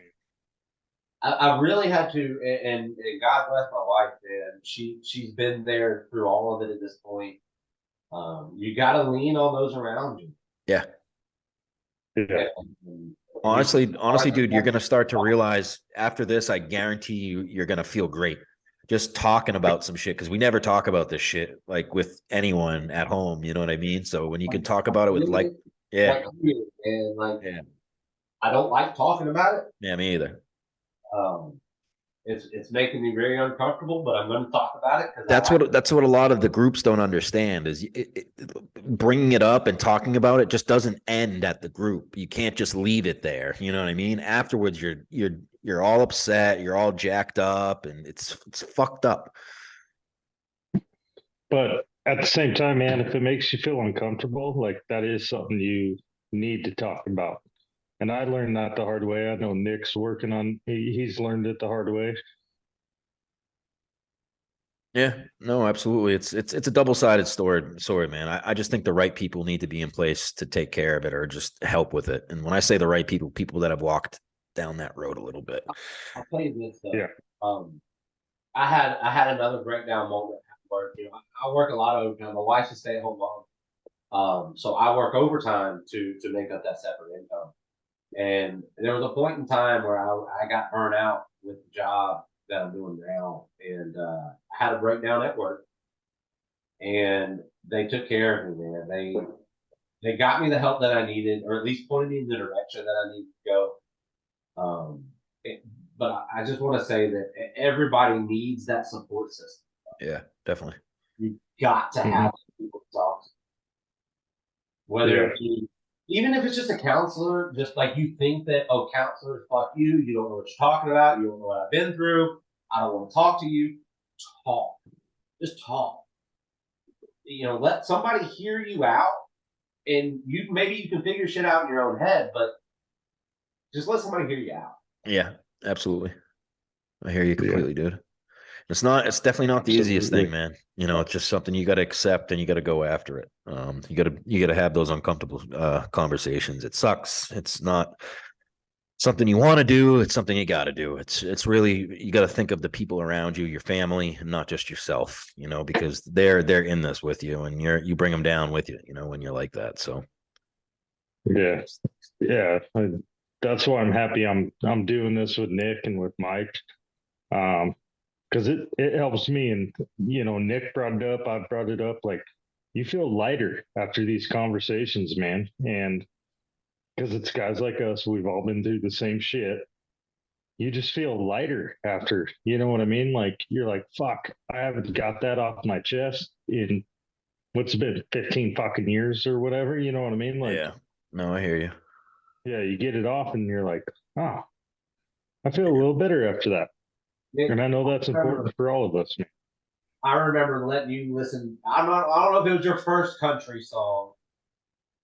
I really had to, and God bless my wife, man. She's been there through all of it at this point. You got to lean on those around you. Yeah. Yeah. And Honestly, dude, you're gonna start to realize after this, I guarantee you're gonna feel great. Just talking about some shit, because we never talk about this shit like with anyone at home, you know what I mean? So when you can talk about it with yeah, like here, and like yeah, I don't like talking about it. yeah, me either. Um, it's making me very uncomfortable, but I'm going to talk about it because I That's like. what a lot of the groups don't understand is bringing it up and talking about it just doesn't end at the group. You can't just leave it there. You know what I mean? Afterwards, you're all upset, you're all jacked up, and it's fucked up. But at the same time, man, if it makes you feel uncomfortable, like that is something you need to talk about. And I learned that the hard way. I know Nick's working on he's learned it the hard way. Yeah, no, absolutely. It's a double-sided sword, man. I just think the right people need to be in place to take care of it or just help with it. And when I say the right people, people that have walked down that road a little bit. I'll tell you this though. Yeah. I had another breakdown moment at work. You know, I work a lot of overtime. My wife's a stay-at-home mom, so I work overtime to make up that separate income. And there was a point in time where I got burnt out with the job that I'm doing now, and I had a breakdown at work, and they took care of me, man. They got me the help that I needed, or at least pointed me in the direction that I needed to go. Um, it, but I just want to say that everybody needs that support system. Yeah, definitely. You've got to have people to talk to, whether Yeah. it be even if it's just a counselor, just like you think that, oh, counselors, fuck you, you don't know what you're talking about, you don't know what I've been through, I don't want to talk to you. Talk. Just talk. You know, let somebody hear you out, and maybe you can figure shit out in your own head, but just let somebody hear you out. Yeah, absolutely. I hear you Yeah. completely, dude. It's definitely not the easiest Absolutely. thing, man. You know, it's just something you got to accept and you got to go after it. You got to have those uncomfortable conversations. It sucks. It's not something you want to do. It's something you got to do. It's really you got to think of the people around you, your family, and not just yourself. You know, because they're in this with you, and you bring them down with you. You know, when you're like that. So Yeah. Yeah. That's why I'm happy I'm doing this with Nick and with Mike. Because it helps me. And Nick brought it up, I brought it up. Like you feel lighter after these conversations, man. And because it's guys like us, we've all been through the same shit. You just feel lighter after, you know what I mean? Like you're like, fuck, I haven't got that off my chest in what's it been 15 fucking years or whatever. You know what I mean? Like, yeah, no, I hear you. yeah, you get it off and you're like, oh, I feel a little better after that. And I know that's important for all of us. I remember letting you listen. I don't know if it was your first country song,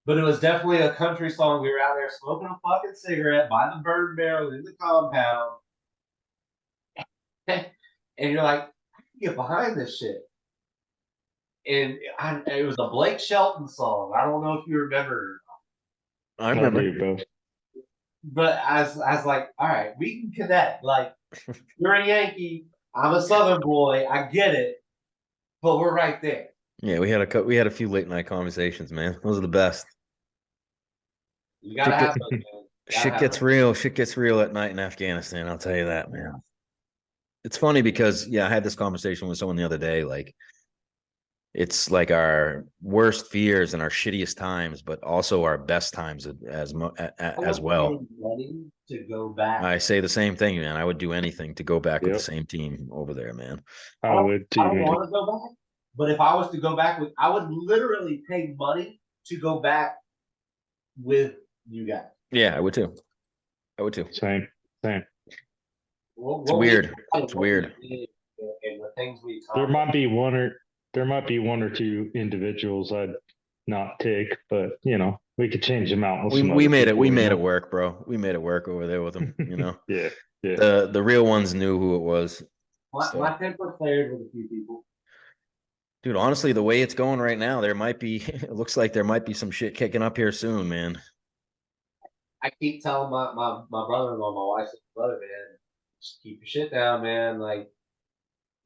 but it was definitely a country song. We were out there smoking a fucking cigarette by the burn barrel in the compound. And you're like, I can get behind this shit. And it was a Blake Shelton song. I don't know if you remember. I I remember. do, bro. but I was like, all right, we can connect. Like, you're a Yankee, I'm a Southern boy. I get it, but we're right there. Yeah, we had a few late night conversations, man. Those are the best. You gotta have those, man. You gotta Shit have gets those. real. Shit gets real at night in Afghanistan. I'll tell you that, man. It's funny because I had this conversation with someone the other day. Like, it's like our worst fears and our shittiest times, but also our best times as well. Money to go back. I say the same thing, man. I would do anything to go back with the Yep. same team over there, man. I would too, I don't man. want to go back, but if I was to go back I would literally pay money to go back with you guys. Yeah, I would too. I would too. Same. It's weird. It's weird. And the things we There might be one or two individuals I'd not take, but we could change them out. With We made it. people, We made it work, bro. We made it work over there with them. Yeah. The real ones knew who it was. My temper cleared with a few people. Dude, honestly, the way it's going right now, there might be. It looks like there might be some shit kicking up here soon, man. I keep telling my brother-in-law, my wife's brother, man, just keep your shit down, man. Like,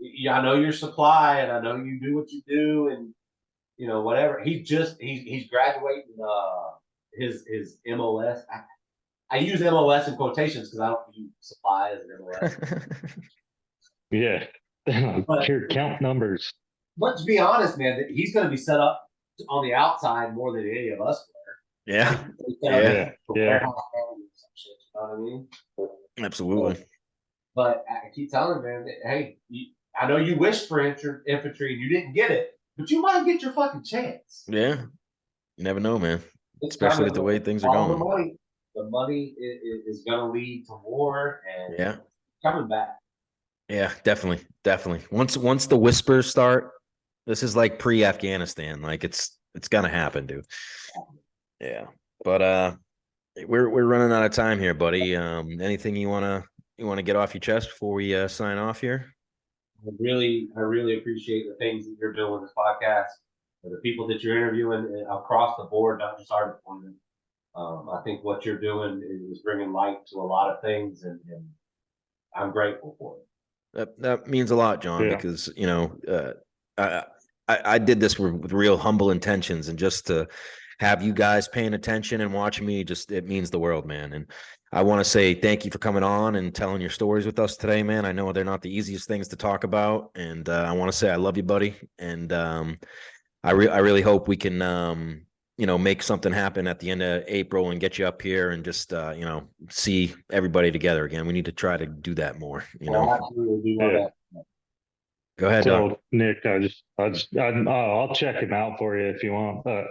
I know your supply, and I know you do what you do, and whatever. He's graduating his MOS. I use MOS in quotations because I don't use supply as an MOS. Yeah. Here, count numbers. But to be honest, man, he's going to be set up on the outside more than any of us were. Yeah. Yeah. You know what I mean? Absolutely. But I keep telling him, man, that, hey, I know you wished for infantry and you didn't get it, but you might get your fucking chance. Yeah. You never know, man. Especially with the way things are going. The money is going to lead to war and coming back. Yeah, definitely. Once the whispers start, this is like pre-Afghanistan. Like it's gonna happen, dude. Yeah, but we're running out of time here, buddy. Anything you wanna get off your chest before we sign off here? I really appreciate the things that you're doing with this podcast, and the people that you're interviewing across the board, not just our deployment. I think what you're doing is bringing light to a lot of things, and I'm grateful for it. That means a lot, John, because I did this with real humble intentions, and just to have you guys paying attention and watching me, it means the world, man. And I want to say thank you for coming on and telling your stories with us today, man. I know they're not the easiest things to talk about, and I want to say I love you, buddy. And I really hope we can make something happen at the end of April and get you up here and just see everybody together again. We need to try to do that more. Absolutely do that. Go ahead, So Doc. Nick, I'll check him out for you if you want. But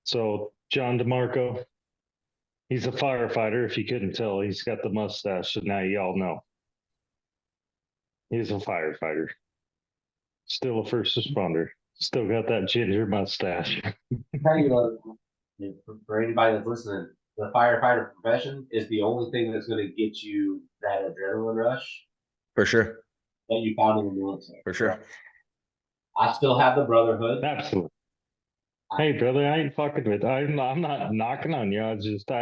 so John Demarco, he's a firefighter. If you couldn't tell, he's got the mustache, so now y'all know. He's a firefighter. Still a first responder. Still got that ginger mustache. Tell you, for anybody that's listening, the firefighter profession is the only thing that's going to get you that adrenaline rush. For sure. That you found in the military. For sure. I still have the brotherhood. Absolutely. Hey, brother, I ain't fucking with. I'm not knocking on you. I had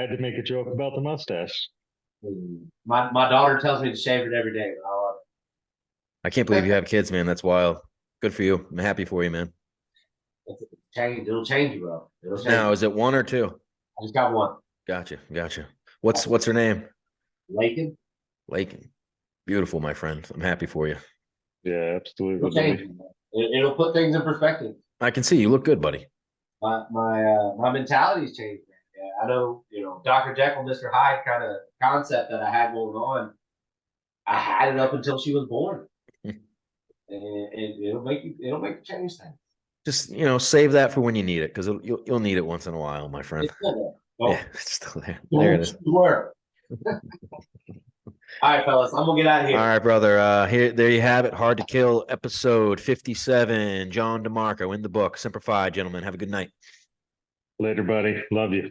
to make a joke about the mustache. My daughter tells me to shave it every day, but I love it. I can't believe you have kids, man. That's wild. Good for you. I'm happy for you, man. It'll change you, bro. Now, is it one or two? I just got one. Gotcha. What's her name? Lakin. Beautiful, my friend. I'm happy for you. Yeah, absolutely. It'll put things in perspective. I can see you look good, buddy. My mentality's changed, man. Yeah, I know, Dr. Jekyll, Mr. Hyde kind of concept that I had going on. I had it up until she was born. and it'll make you change things. Just save that for when you need it, because you'll need it once in a while, my friend. It's still there. Yeah, it's still there. There it is. All right, fellas, I'm gonna get out of here. All right, brother. There you have it. Hard to Kill, episode 57. John Demarco in the book. Semper Fi, gentlemen. Have a good night. Later, buddy. Love you.